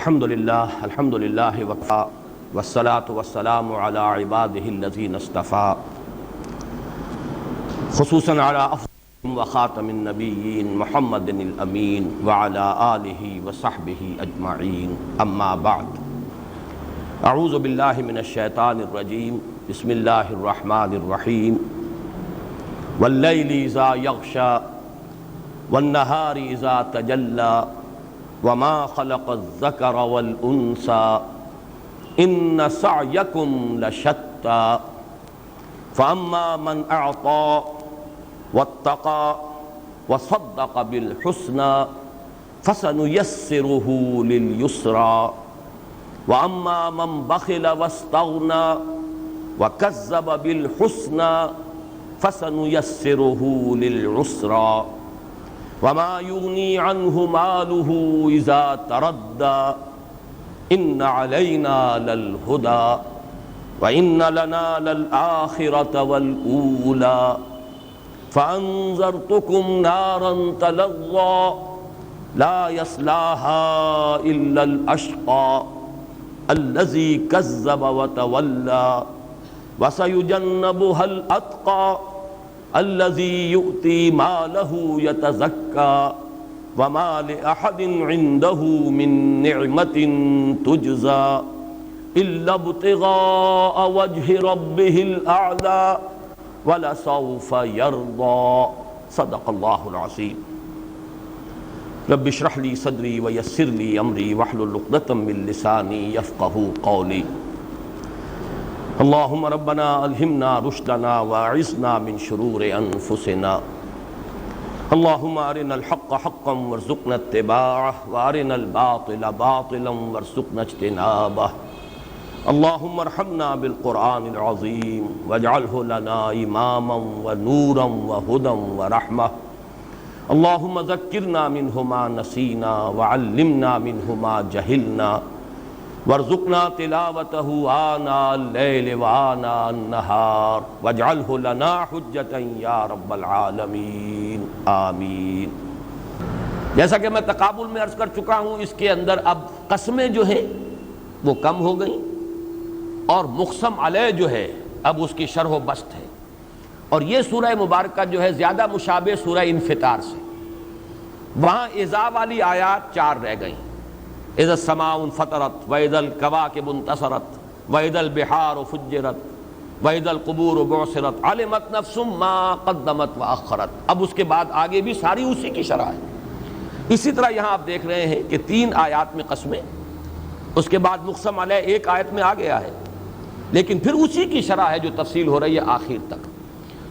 الحمد للہ وکفا والصلاة والسلام علی عباده الذین اصطفى خصوصاً علی افضل وخاتم النبیین محمد الامین وعلی آلہ وصحبہ اجمعین اما بعد اعوذ باللہ من الشیطان الرجیم بسم اللہ الرحمن الرحیم واللیل اذا یغشی والنہار اذا تجلی وما خلق الذکر والانثى ان سعیکم لشتی فاما من اعطى واتقى وصدق بالحسنى فسنيسره لليسرى واما من بخل واستغنى وكذب بالحسنى فسنيسره للعسرى وما يغني عنه ماله إذا تردى إن علينا للهدى وإن لنا للآخرة والأولى فأنذرتكم نارا تلظى لا يصلاها إلا الأشقى الذي كذب وتولى وسيجنبها الأتقى الذي يؤتي ماله يتزكى وما لأحد عنده من نعمة تجزى إلا ابتغاء وجه ربه الأعلى ولسوف يرضى صدق الله العظيم رب اشرح لي صدري ويسر لي أمري واحلل عقدة من لساني يفقهوا قولي اللهم ربنا الہمنا رشدنا واعصمنا من شرور انفسنا اللهم ارنا الحق حقا وارزقنا اتباعه وارنا الباطل باطلا وارزقنا اجتنابه اللهم ارحمنا بالقرآن العظيم واجعله لنا اماما ونورا وهدى ورحمة اللهم ذكرنا منه ما نسينا وعلمنا منه ما جهلنا وارزقنا تلاوته آناء الليل وآناء النهار واجعله لنا حجة یا رب العالمین آمین۔ جیسا کہ میں تقابل میں عرض کر چکا ہوں، اس کے اندر اب قسمیں جو ہیں وہ کم ہو گئیں اور مقسم علیہ جو ہے اب اس کی شرح و بسط ہے، اور یہ سورہ مبارکہ جو ہے زیادہ مشابہ سورہ انفطار سے، وہاں اذا والی آیات 4 رہ گئیں، اذا السماء انفطرت واذا الكواكب انتصرت واذا البحار فجرت واذا القبور بعثرت علمت نفس ما قدمت واخرت۔ اب اس کے بعد آگے بھی ساری اسی کی شرح ہے۔ اسی طرح یہاں آپ دیکھ رہے ہیں کہ 3 آیات میں قسمیں، اس کے بعد مقسم علیہ 1 آیت میں آ گیا ہے، لیکن پھر اسی کی شرح ہے جو تفصیل ہو رہی ہے آخر تک۔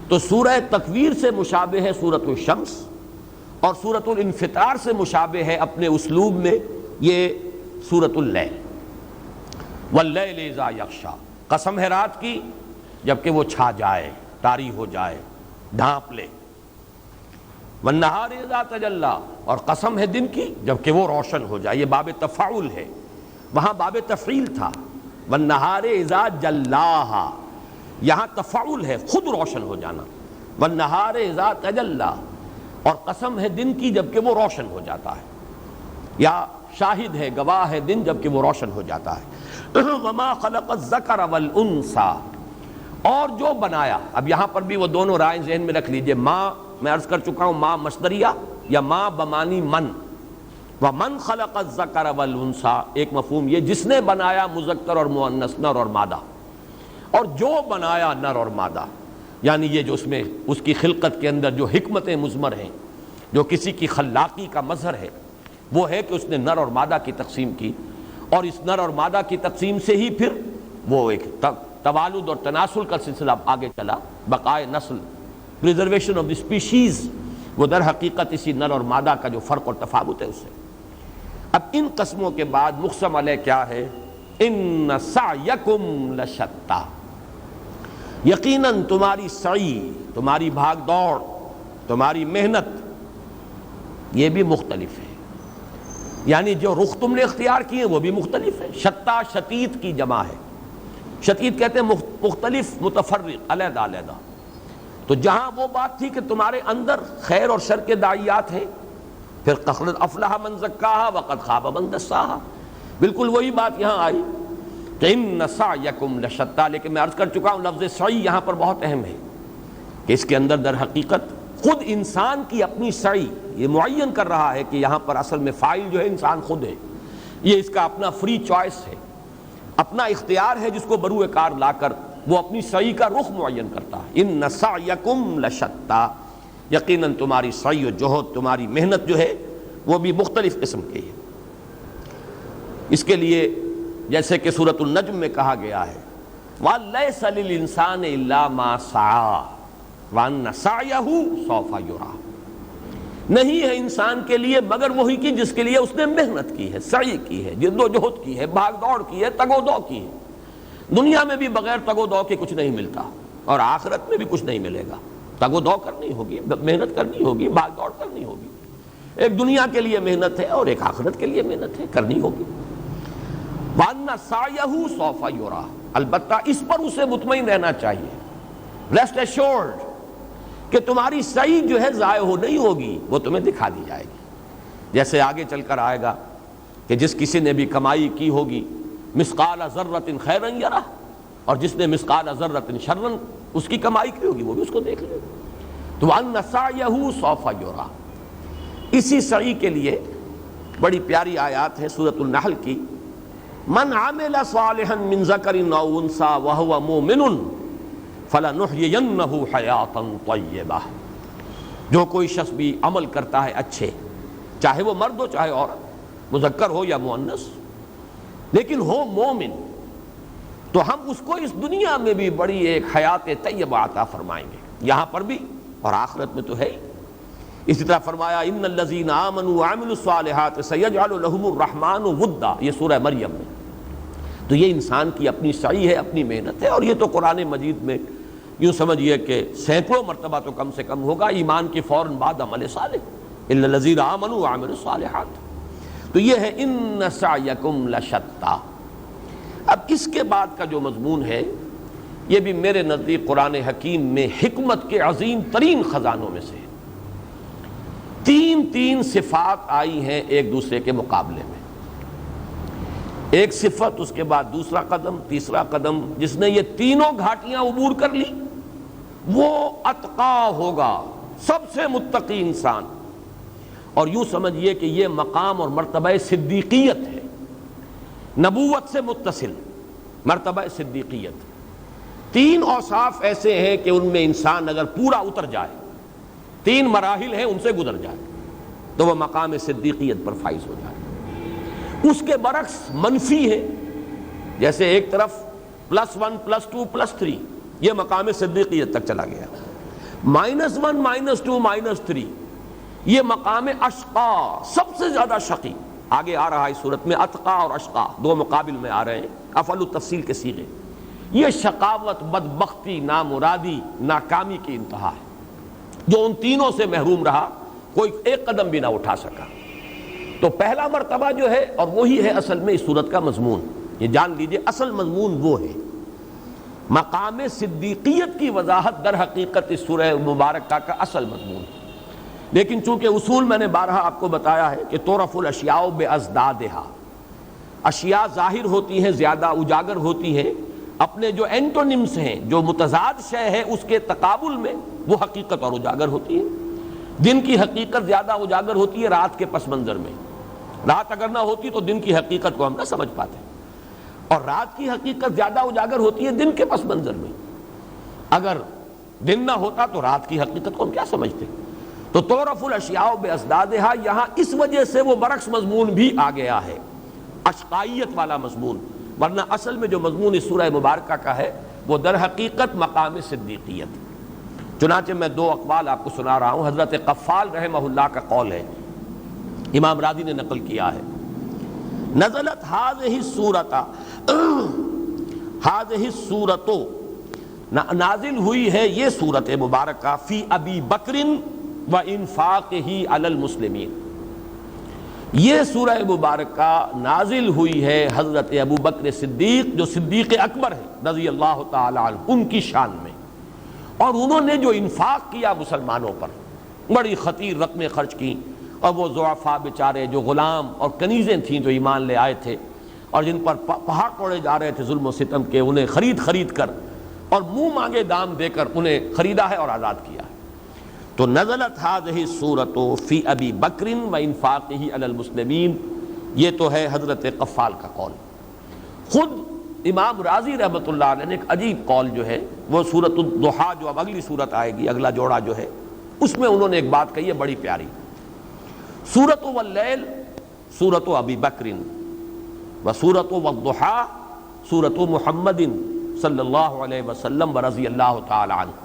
تو سورہ تکویر سے مشابہ ہے سورۃ الشمس، اور سورۃ الانفطار سے مشابہ ہے اپنے اسلوب میں یہ سورۃ اللیل۔ واللیل اذا یغشی، قسم ہے رات کی جبکہ وہ چھا جائے، طاری ہو جائے، ڈھانپ لے۔ والنہار اذا تجلی، اور قسم ہے دن کی جبکہ وہ روشن ہو جائے۔ یہ باب تفاعل ہے، وہاں باب تفعیل تھا۔ والنہار اذا جلاھا، یہاں تفاعل ہے، خود روشن ہو جانا۔ والنہار اذا تجلی، اور قسم ہے دن کی جبکہ وہ روشن ہو جاتا ہے، یا شاہد ہے، گواہ ہے دن جبکہ وہ روشن ہو جاتا ہے۔ وما خلق الذکر والانثی، اور جو بنایا، اب یہاں پر بھی وہ دونوں رائیں ذہن میں رکھ لیجئے، ماں میں عرض کر چکا ہوں ماں مصدریہ یا ماں بمانی من، ومن خلق الذکر والانثی، ایک مفہوم یہ جس نے بنایا مذکر اور مؤنث، نر اور مادہ، اور جو بنایا نر اور مادہ، یعنی یہ جو اس میں اس کی خلقت کے اندر جو حکمتیں مضمر ہیں، جو کسی کی خلاقی کا مظہر ہے، وہ ہے کہ اس نے نر اور مادہ کی تقسیم کی، اور اس نر اور مادہ کی تقسیم سے ہی پھر وہ ایک توالد اور تناسل کا سلسلہ آگے چلا، بقائے نسل، پریزرویشن آف دی اسپیشیز، وہ در حقیقت اسی نر اور مادہ کا جو فرق اور تفاوت ہے اس سے۔ اب ان قسموں کے بعد مقسم علیہ کیا ہے؟ ان سعیکم لشتی، یقیناً تمہاری سعی، تمہاری بھاگ دوڑ، تمہاری محنت یہ بھی مختلف ہے، یعنی جو رخ تم نے اختیار کیے وہ بھی مختلف ہے۔ شتا شتیت کی جمع ہے، شتیت کہتے ہیں مختلف، متفرق، علیحدہ علیحدہ۔ تو جہاں وہ بات تھی کہ تمہارے اندر خیر اور شر کے داعیات ہیں، پھر قد افلح من زکاہا وقد خاب من دساہا، بالکل وہی بات یہاں آئی کہ ان سعیکم لشتی، لیکن میں عرض کر چکا ہوں لفظ سعی یہاں پر بہت اہم ہے کہ اس کے اندر در حقیقت خود انسان کی اپنی سعی یہ معین کر رہا ہے کہ یہاں پر اصل میں فاعل جو ہے انسان خود ہے، یہ اس کا اپنا فری چوائس ہے، اپنا اختیار ہے جس کو بروئے کار لا کر وہ اپنی سعی کا رخ معین کرتا ہے۔ ان سعیکم لشتی، یقیناً تمہاری سعی و جہد، تمہاری محنت جو ہے وہ بھی مختلف قسم کی ہے۔ اس کے لیے جیسے کہ سورۃ النجم میں کہا گیا ہے وَلَيْسَ لِلْإِنسَانِ إِلَّا مَا سَعَىٰ وَأَنَّ سَعْيَهُ سَوْفَ يُرَىٰ، نہیں ہے انسان کے لیے مگر وہی کی جس کے لیے اس نے محنت کی ہے، سعی کی ہے، جد و جہد کی ہے، بھاگ دوڑ کی ہے، تگ و دو کی ہے۔ دنیا میں بھی بغیر تگ و دو کے کچھ نہیں ملتا اور آخرت میں بھی کچھ نہیں ملے گا۔ تگ و دو کرنی ہوگی، محنت کرنی ہوگی، بھاگ دوڑ کرنی ہوگی۔ ایک دنیا کے لیے محنت ہے اور ایک آخرت کے لیے محنت ہے، کرنی ہوگی۔ وَأَنَّ سَعْيَهُ سَوْفَ يُرَىٰ، البتہ اس پر اسے مطمئن رہنا چاہیے، ریسٹ ایشورڈ کہ تمہاری سعی جو ہے ضائع ہو نہیں ہوگی، وہ تمہیں دکھا دی جائے گی۔ جیسے آگے چل کر آئے گا کہ جس کسی نے بھی کمائی کی ہوگی مثقال ذرۃ خیرا یرہ، اور جس نے مثقال ذرۃ شرا اس کی کمائی کی ہوگی وہ بھی اس کو دیکھ لے۔ تو وَأَنَّ سَعْيَهُ سَوْفَ يُرَىٰ، اسی سعی کے لیے بڑی پیاری آیات ہے سورۃ النحل کی، من عمل صالحا من ذکر او انثی وهو مؤمن فلنحیینہ حیاتا طیبہ، جو کوئی شخص بھی عمل کرتا ہے اچھے، چاہے وہ مرد ہو چاہے عورت، مذکر ہو یا مؤنث، لیکن ہو مومن، تو ہم اس کو اس دنیا میں بھی بڑی ایک حیات طیبہ عطا فرمائیں گے، یہاں پر بھی اور آخرت میں تو ہے ہی۔ اسی طرح فرمایا ان الذین آمنوا وعملوا الصالحات سیجعل لهم الرحمن ودا، یہ سورہ مریم میں۔ تو یہ انسان کی اپنی سعی ہے، اپنی محنت ہے، اور یہ تو قرآن مجید میں یوں سمجھیے کہ سینکڑوں مرتبہ تو کم سے کم ہوگا، ایمان کے فوراً بعد عمل صالح، الا الذین آمنوا وعملوا الصالحات۔ تو یہ ہے ان سعیکم لشتی۔ اب اس کے بعد کا جو مضمون ہے یہ بھی میرے نزدیک قرآن حکیم میں حکمت کے عظیم ترین خزانوں میں سے ہے۔ تین صفات آئی ہیں ایک دوسرے کے مقابلے میں، ایک صفت، اس کے بعد دوسرا قدم، تیسرا قدم، جس نے یہ تینوں گھاٹیاں عبور کر لی وہ اتقا ہوگا، سب سے متقی انسان۔ اور یوں سمجھیے کہ یہ مقام اور مرتبہ صدیقیت ہے، نبوت سے متصل مرتبہ صدیقیت۔ تین اوصاف ایسے ہیں کہ ان میں انسان اگر پورا اتر جائے، تین مراحل ہیں ان سے گزر جائے تو وہ مقام صدیقیت پر فائز ہو جائے۔ اس کے برعکس منفی ہے، جیسے ایک طرف +1 +2 +3 یہ مقام صدیقیت تک چلا گیا، -1 -2 -3 یہ مقام اشقا، سب سے زیادہ شقی۔ آگے آ رہا ہے اس صورت میں اتقا اور اشقا دو مقابل میں آ رہے ہیں، افعل التفصیل کے صیغے۔ یہ شقاوت، بدبختی، نامرادی، ناکامی کی انتہا ہے، جو ان تینوں سے محروم رہا، کوئی ایک قدم بھی نہ اٹھا سکا۔ تو پہلا مرتبہ جو ہے، اور وہی ہے اصل میں اس صورت کا مضمون، یہ جان لیجئے اصل مضمون وہ ہے، مقام صدیقیت کی وضاحت در حقیقت اس سورہ مبارکہ کا اصل مضمون۔ لیکن چونکہ اصول میں نے بارہا آپ کو بتایا ہے کہ تعرف الاشیاء بازدادہا، اشیاء ظاہر ہوتی ہیں، زیادہ اجاگر ہوتی ہیں، اپنے جو اینٹونمز ہیں، جو متضاد شے ہے اس کے تقابل میں وہ حقیقت اور اجاگر ہوتی ہے۔ دن کی حقیقت زیادہ اجاگر ہوتی ہے رات کے پس منظر میں، رات اگر نہ ہوتی تو دن کی حقیقت کو ہم نہ سمجھ پاتے، اور رات کی حقیقت زیادہ اجاگر ہوتی ہے دن کے پس منظر میں۔ اگر دن نہ ہوتا تو رات کی حقیقت کو ہم کیا سمجھتے؟ تو تعرف الاشیاء بازدادہا یہاں اس وجہ سے وہ برعکس مضمون بھی آ گیا ہے، اشقائیت والا مضمون، ورنہ اصل میں جو مضمون اس سورہ مبارکہ کا ہے وہ در حقیقت مقام صدیقیت۔ چنانچہ میں دو اقوال آپ کو سنا رہا ہوں، حضرت قفال رحمہ اللہ کا قول ہے، امام راضی نے نقل کیا ہے، نزلت هذه السورۃ، نازل ہوئی ہے یہ سورت مبارکہ فی ابی بکر و انفاقہ علی المسلمین، یہ سورہ مبارکہ نازل ہوئی ہے حضرت ابو بکر صدیق جو صدیق اکبر ہے رضی اللہ تعالی عنہ، ان کی شان میں، اور انہوں نے جو انفاق کیا مسلمانوں پر، بڑی خطیر رقمیں خرچ کی، اور وہ ضعفاء بیچارے جو غلام اور کنیزیں تھیں جو ایمان لے آئے تھے اور جن پر پہاڑ توڑے جا رہے تھے ظلم و ستم کے، انہیں خرید کر اور منہ مانگے دام دے کر انہیں خریدا ہے اور آزاد کیا ہے۔ تو نزلت هذه السورۃ فی ابی بکر و انفاقہ علی المسلمین، یہ تو ہے حضرت قفال کا قول۔ خود امام راضی رحمۃ اللہ علیہ نے ایک عجیب قول جو ہے وہ سورۃ الضحیٰ، جو اب اگلی سورت آئے گی، اگلا جوڑا جو ہے، اس میں انہوں نے ایک بات کہی ہے بڑی پیاری۔ سورۃ واللیل سورۃ ابی بکر و سورۃ والضحیٰ سورۃ محمد صلی اللہ علیہ وسلم و رضی اللہ تعالی عنہ۔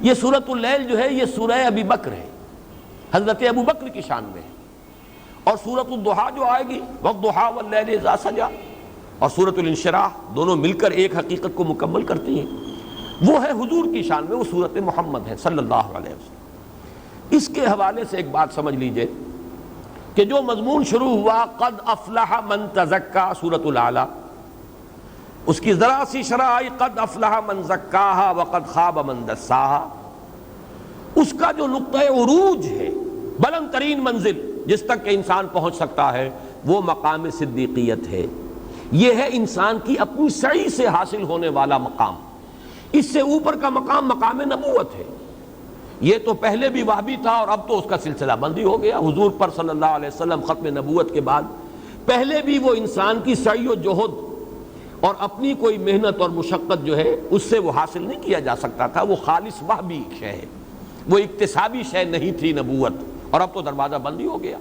یہ سورۃ اللیل جو ہے یہ سورہ ابی بکر ہے، حضرت ابو بکر کی شان میں ہے، اور سورۃ الضحیٰ جو آئے گی والضحیٰ واللیل اذا سجی، اور سورۃ الانشراح، دونوں مل کر ایک حقیقت کو مکمل کرتی ہیں، وہ ہے حضور کی شان میں، وہ سورۃ محمد ہے صلی اللہ علیہ وسلم۔ اس کے حوالے سے ایک بات سمجھ لیجئے کہ جو مضمون شروع ہوا قد افلح من تزکا سورۃ الاعلیٰ، اس کی ذرا سی شرح آئی قد افلح من زکاہا وقد خاب من دساہا، اس کا جو نقطہ عروج ہے، بلند ترین منزل جس تک کہ انسان پہنچ سکتا ہے، وہ مقام صدیقیت ہے۔ یہ ہے انسان کی اپنی سعی سے حاصل ہونے والا مقام۔ اس سے اوپر کا مقام مقام نبوت ہے۔ یہ تو پہلے بھی وہابی تھا اور اب تو اس کا سلسلہ بندی ہو گیا۔ حضور پر صلی اللہ علیہ وسلم ختم نبوت کے بعد پہلے بھی وہ انسان کی سعی و جہد اور اپنی کوئی محنت اور مشقت جو ہے اس سے وہ حاصل نہیں کیا جا سکتا تھا، وہ خالص وہابی شے ہے، وہ اکتسابی شے نہیں تھی نبوت، اور اب تو دروازہ بندی ہو گیا۔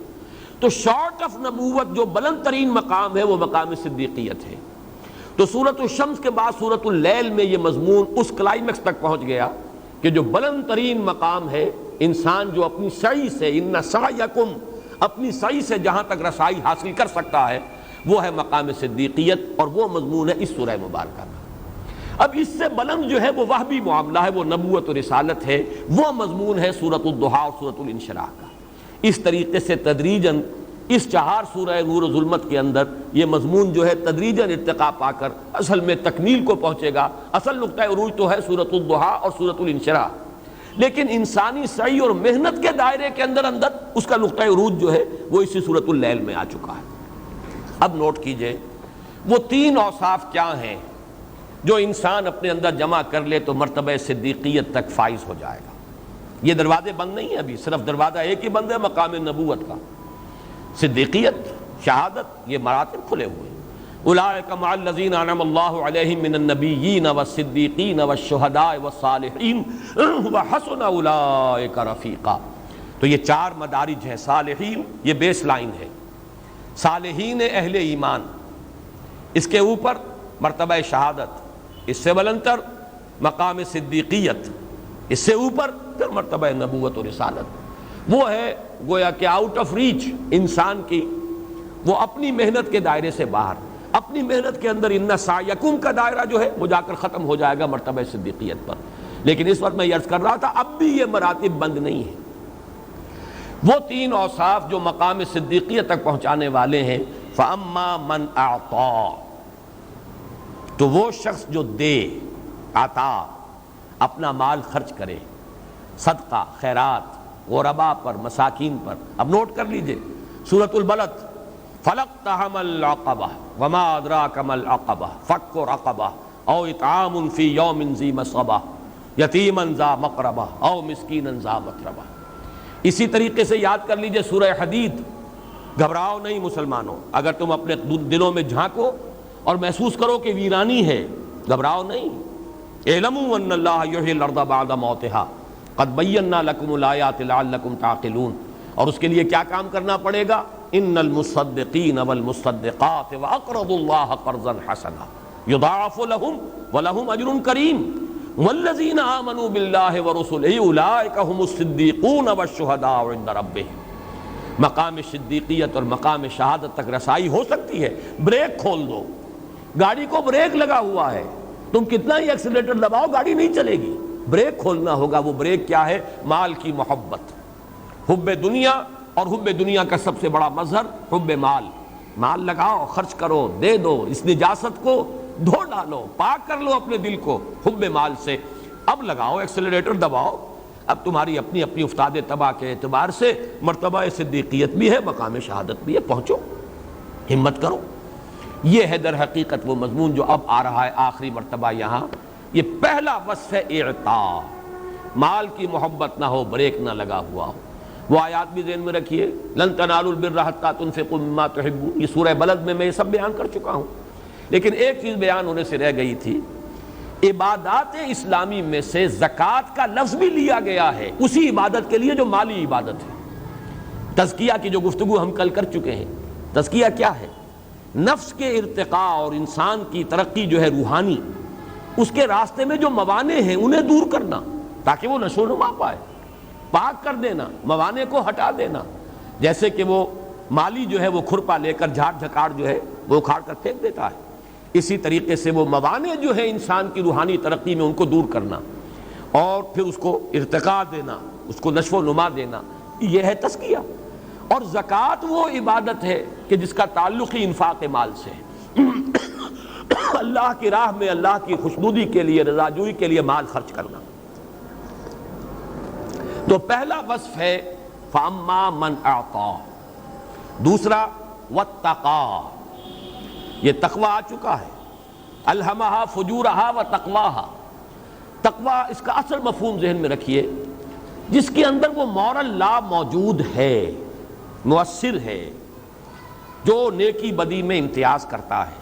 تو شارٹ آف نبوت جو بلند ترین مقام ہے وہ مقام صدیقیت ہے۔ تو سورۃ الشمس کے بعد سورۃ اللیل میں یہ مضمون اس کلائمیکس تک پہنچ گیا کہ جو بلند ترین مقام ہے، انسان جو اپنی سعی سے، ان سعیکم، اپنی سعی سے جہاں تک رسائی حاصل کر سکتا ہے، وہ ہے مقام صدیقیت، اور وہ مضمون ہے اس سورہ مبارکہ کا۔ اب اس سے بلند جو ہے وہ وہبی معاملہ ہے، وہ نبوت و رسالت ہے، وہ مضمون ہے سورۃ الضحیٰ اور سورۃ الانشراح کا۔ اس طریقے سے تدریجاً اس 4 سورہ نور و ظلمت کے اندر یہ مضمون جو ہے تدریجاً ارتقا پا کر اصل میں تکمیل کو پہنچے گا۔ اصل نقطہ عروج تو ہے سورۃ الضحیٰ اور سورۃ الانشراح، لیکن انسانی سعی اور محنت کے دائرے کے اندر اس کا نقطہ عروج جو ہے وہ اسی سورۃ اللیل میں آ چکا ہے۔ اب نوٹ کیجئے وہ 3 اوصاف کیا ہیں جو انسان اپنے اندر جمع کر لے تو مرتبہ صدیقیت تک فائز ہو جائے گا۔ یہ دروازے بند نہیں ہیں، ابھی صرف دروازہ ایک ہی بند ہے، مقام نبوت کا۔ صدیقیت، شہادت، یہ مراتب کھلے ہوئے ہیں۔ اولئک مع الذین انعم اللہ علیہم من النبیین والصدیقین والشہداء والصالحین وحسن اولئک رفیقا۔ تو یہ 4 مدارج ہیں۔ صالحین یہ بیس لائن ہے، صالحین اہل ایمان، اس کے اوپر مرتبہ شہادت، اس سے بلندتر مقام صدیقیت، اس سے اوپر پھر مرتبہ نبوت و رسالت۔ وہ ہے گویا کہ آؤٹ آف ریچ انسان کی، وہ اپنی محنت کے دائرے سے باہر، اپنی محنت کے اندر ان سعیکم کا دائرہ جو ہے وہ جا کر ختم ہو جائے گا مرتبہ صدیقیت پر۔ لیکن اس وقت میں یہ عرض کر رہا تھا اب بھی یہ مراتب بند نہیں ہیں۔ وہ 3 اوصاف جو مقام صدیقیت تک پہنچانے والے ہیں، فَأَمَّا مَنْ أَعْطَى، تو وہ شخص جو دے، عطا، اپنا مال خرچ کرے، صدقہ، خیرات، غرباء پر، مساکین پر۔ اب نوٹ کر لیجئے سورۃ البلد، فَلَقْتَحَمَ الْعَقَبَةَ وَمَا أَدْرَاكَ مَا الْعَقَبَةُ فَكُّ رَقَبَةٍ أَوْ إِطْعَامٌ فِي يَوْمٍ ذِي مَسْغَبَةٍ يَتِيمًا ذَا مَقْرَبَةٍ أَوْ مِسْكِينًا ذَا مَتْرَبَةٍ۔ اسی طریقے سے یاد کر لیجئے سورہ حدید۔ گھبراؤ نہیں مسلمانوں، اگر تم اپنے دلوں میں جھانکو اور محسوس کرو کہ ویرانی ہے، گھبراؤ نہیں۔ اعلموا ان اللہ یحیی الارض بعد موتہا قد بینا لکم الآیات لعلکم تعقلون۔ اور اس کے لیے کیا کام کرنا پڑے گا؟ ان المصدقین والمصدقات واقرضوا اللہ قرضا حسنا یضاعف لهم ولهم اجر کریم والذین آمنوا باللہ ورسلہ اولئک هم الصدیقون والشہداء عند ربہم۔ مقام صدیقیت اور مقام شہادت تک رسائی ہو سکتی ہے۔ بریک کھول دو، گاڑی کو بریک لگا ہوا ہے، تم کتنا ہی ایکسیلیٹر دباؤ گاڑی نہیں چلے گی، بریک کھولنا ہوگا۔ وہ بریک کیا ہے؟ مال کی محبت، حب دنیا، اور حب دنیا کا سب سے بڑا مظہر حب مال۔ مال لگاؤ، خرچ کرو، دے دو، اس نجاست کو دھو ڈالو، پاک کر لو اپنے دل کو حب مال سے۔ اب لگاؤ ایکسیلیٹر دباؤ، اب تمہاری اپنی اپنی افتاد تباہ کے اعتبار سے مرتبہ صدیقیت بھی ہے، مقام شہادت بھی ہے، پہنچو، ہمت کرو۔ یہ ہے در حقیقت وہ مضمون جو اب آ رہا ہے آخری مرتبہ یہاں. یہ پہلا وصف ہے اعطاء. مال کی محبت نہ ہو، بریک نہ لگا ہوا ہو. وہ آیات بھی ذہن میں رکھیے، لن تنالوا البر حتى تنفقوا مما تحبون. یہ سورہ بلد میں یہ سب بیان کر چکا ہوں، لیکن ایک چیز بیان ہونے سے رہ گئی تھی. عبادات اسلامی میں سے زکوٰۃ کا لفظ بھی لیا گیا ہے اسی عبادت کے لیے جو مالی عبادت ہے. تزکیہ کی جو گفتگو ہم کل کر چکے ہیں. تزکیہ کیا ہے؟ نفس کے ارتقاء اور انسان کی ترقی جو ہے روحانی، اس کے راستے میں جو موانع ہیں انہیں دور کرنا تاکہ وہ نشو و نما پائے. پاک کر دینا، موانع کو ہٹا دینا. جیسے کہ وہ مالی جو ہے وہ کھرپا لے کر جھاڑ جھکاڑ جو ہے وہ اکھاڑ کر پھینک دیتا ہے، اسی طریقے سے وہ موانع جو ہے انسان کی روحانی ترقی میں ان کو دور کرنا اور پھر اس کو ارتقاء دینا، اس کو نشو و نما دینا، یہ ہے تزکیہ. اور زکوٰۃ وہ عبادت ہے کہ جس کا تعلق ہی انفاق مال سے ہے. اللہ کی راہ میں اللہ کی خوشنودی کے لیے، رضا جوئی کے لیے مال خرچ کرنا. تو پہلا وصف ہے فَأَمَّا مَنْ أَعْطَىٰ. دوسرا وَاتَّقَىٰ. یہ تقوی آ چکا ہے. الہمہا فجورہا وتقواہا. تقوی اس کا اصل مفہوم ذہن میں رکھیے، جس کے اندر وہ مورل لا موجود ہے، مؤثر ہے، جو نیکی بدی میں امتیاز کرتا ہے،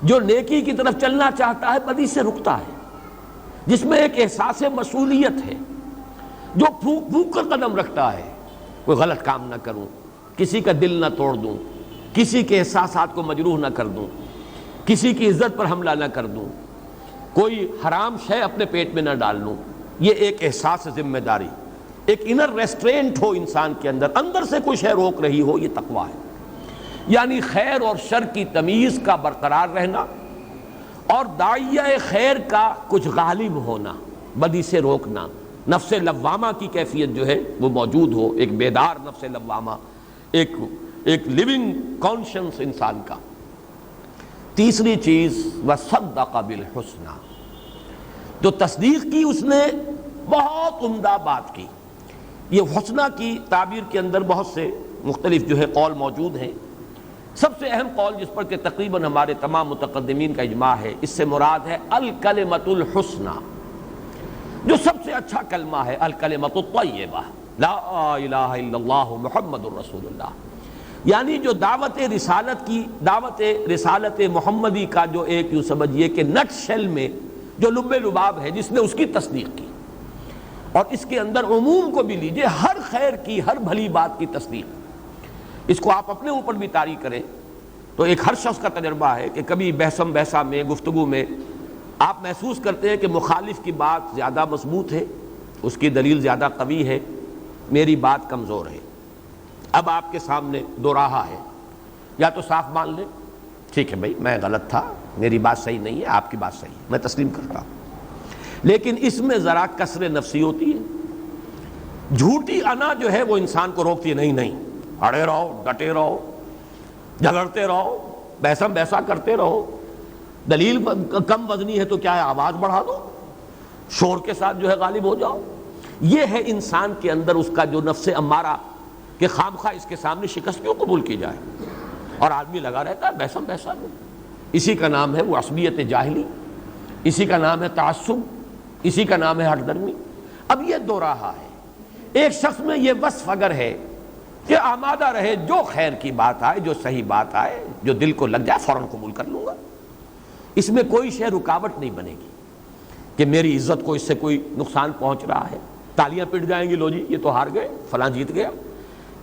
جو نیکی کی طرف چلنا چاہتا ہے بدی سے رکتا ہے، جس میں ایک احساس مسئولیت ہے، جو پھونک پھونک کر قدم رکھتا ہے. کوئی غلط کام نہ کروں، کسی کا دل نہ توڑ دوں، کسی کے احساسات کو مجروح نہ کر دوں، کسی کی عزت پر حملہ نہ کر دوں، کوئی حرام شے اپنے پیٹ میں نہ ڈال لوں. یہ ایک احساس ذمہ داری، ایک انر ریسٹرینٹ ہو انسان کے اندر، اندر سے کوئی شے روک رہی ہو، یہ تقویٰ ہے. یعنی خیر اور شر کی تمیز کا برقرار رہنا اور داعیہ خیر کا کچھ غالب ہونا، بدی سے روکنا. نفس لوامہ کی کیفیت جو ہے وہ موجود ہو، ایک بیدار نفس لوامہ، ایک لیونگ کانشنس انسان کا. تیسری چیز وصدق بالحسنى. جو تصدیق کی اس نے بہت عمدہ بات کی. یہ حسنہ کی تعبیر کے اندر بہت سے مختلف جو ہے قول موجود ہیں. سب سے اہم قول جس پر کہ تقریباً ہمارے تمام متقدمین کا اجماع ہے، اس سے مراد ہے الکلمۃ الحسنى. جو سب سے اچھا کلمہ ہے الکلمۃ الطیبہ، لا الہ الا اللہ محمد الرسول اللہ. یعنی جو دعوت رسالت محمدی کا جو ایک یوں سمجھیے کہ نٹ شیل میں جو لب لباب ہے، جس نے اس کی تصدیق کی. اور اس کے اندر عموم کو بھی لیجئے، ہر خیر کی، ہر بھلی بات کی تصدیق. اس کو آپ اپنے اوپر بھی طاری کریں تو ایک ہر شخص کا تجربہ ہے کہ کبھی بحثم بحثہ میں، گفتگو میں آپ محسوس کرتے ہیں کہ مخالف کی بات زیادہ مضبوط ہے، اس کی دلیل زیادہ قوی ہے، میری بات کمزور ہے. اب آپ کے سامنے دو راہا ہے، یا تو صاف مان لیں ٹھیک ہے بھائی میں غلط تھا، میری بات صحیح نہیں ہے، آپ کی بات صحیح ہے، میں تسلیم کرتا ہوں. لیکن اس میں ذرا کسر نفسی ہوتی ہے. جھوٹی انا جو ہے وہ انسان کو روکتی ہے، نہیں اڑے رہو، ڈٹے رہو، جھگڑتے رہو، بحثم بحثہ کرتے رہو. دلیل کم وزنی ہے تو کیا ہے، آواز بڑھا دو، شور کے ساتھ جو ہے غالب ہو جاؤ. یہ ہے انسان کے اندر اس کا جو نفس امارہ کہ خامخواہ اس کے سامنے شکست کیوں قبول کی جائے، اور آدمی لگا رہتا ہے بحثم بحثہ میں. اسی کا نام ہے وہ عصبیت جاہلی، اسی کا نام ہے تعصب، اسی کا نام ہے ہٹ درمی. اب یہ دو راہا ہے. ایک شخص میں یہ وصف اگر ہے کہ آمادہ رہے، جو خیر کی بات آئے، جو صحیح بات آئے، جو دل کو لگ جائے فوراً قبول کر لوں گا. اس میں کوئی شے رکاوٹ نہیں بنے گی کہ میری عزت کو اس سے کوئی نقصان پہنچ رہا ہے، تالیاں پٹ جائیں گی، لو جی یہ تو ہار گئے، فلاں جیت گیا.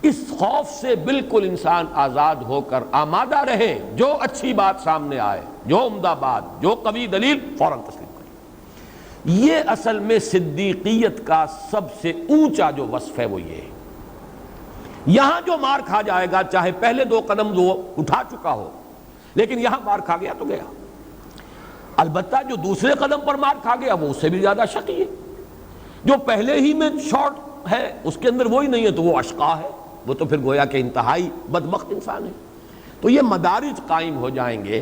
اس خوف سے بالکل انسان آزاد ہو کر آمادہ رہے، جو اچھی بات سامنے آئے، جو عمدہ بات، جو قوی دلیل، فوراً تسلیم کرے. یہ اصل میں صدیقیت کا سب سے اونچا جو وصف ہے وہ یہ ہے. یہاں جو مار کھا جائے گا، چاہے پہلے دو قدم وہ اٹھا چکا ہو، لیکن یہاں مار کھا گیا تو گیا. البتہ جو دوسرے قدم پر مار کھا گیا وہ اس سے بھی زیادہ شقی ہے. جو پہلے ہی میں شارٹ ہے اس کے اندر وہی نہیں ہے تو وہ اشقا ہے، وہ تو پھر گویا کہ انتہائی بدبخت انسان ہے. تو یہ مدارج قائم ہو جائیں گے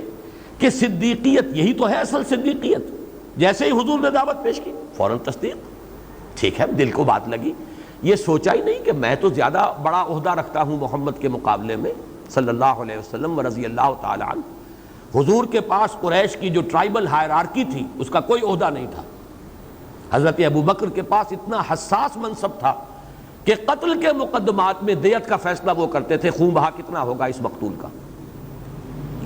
کہ صدیقیت یہی تو ہے اصل صدیقیت. جیسے ہی حضور نے دعوت پیش کی فوراً تصدیق، ٹھیک ہے دل کو بات لگی. یہ سوچا ہی نہیں کہ میں تو زیادہ بڑا عہدہ رکھتا ہوں محمد کے مقابلے میں صلی اللہ علیہ وسلم و رضی اللہ تعالی عنہ. حضور کے پاس قریش کی جو ٹرائبل ہائرارکی تھی اس کا کوئی عہدہ نہیں تھا. حضرت ابوبکر کے پاس اتنا حساس منصب تھا کہ قتل کے مقدمات میں دیت کا فیصلہ وہ کرتے تھے، خون بہا کتنا ہوگا اس مقتول کا.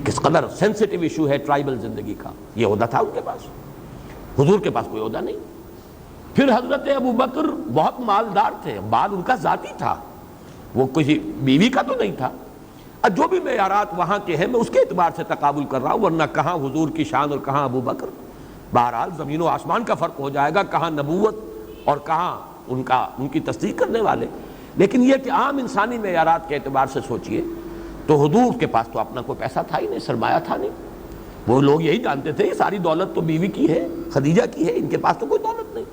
کس قدر سینسٹیو ایشو ہے ٹرائبل زندگی کا، یہ عہدہ تھا ان کے پاس. حضور کے پاس کوئی عہدہ نہیں. پھر حضرت ابوبکر بہت مالدار تھے، مال ان کا ذاتی تھا، وہ کسی بیوی کا تو نہیں تھا. جو بھی معیارات وہاں کے ہیں میں اس کے اعتبار سے تقابل کر رہا ہوں، ورنہ کہاں حضور کی شان اور کہاں ابوبکر. بہرحال زمین و آسمان کا فرق ہو جائے گا، کہاں نبوت اور کہاں ان کی تصدیق کرنے والے. لیکن یہ کہ عام انسانی معیارات کے اعتبار سے سوچئے تو حضور کے پاس تو اپنا کوئی پیسہ تھا ہی نہیں، سرمایہ تھا نہیں. وہ لوگ یہی جانتے تھے یہ ساری دولت تو بیوی کی ہے، خدیجہ کی ہے، ان کے پاس تو کوئی دولت نہیں.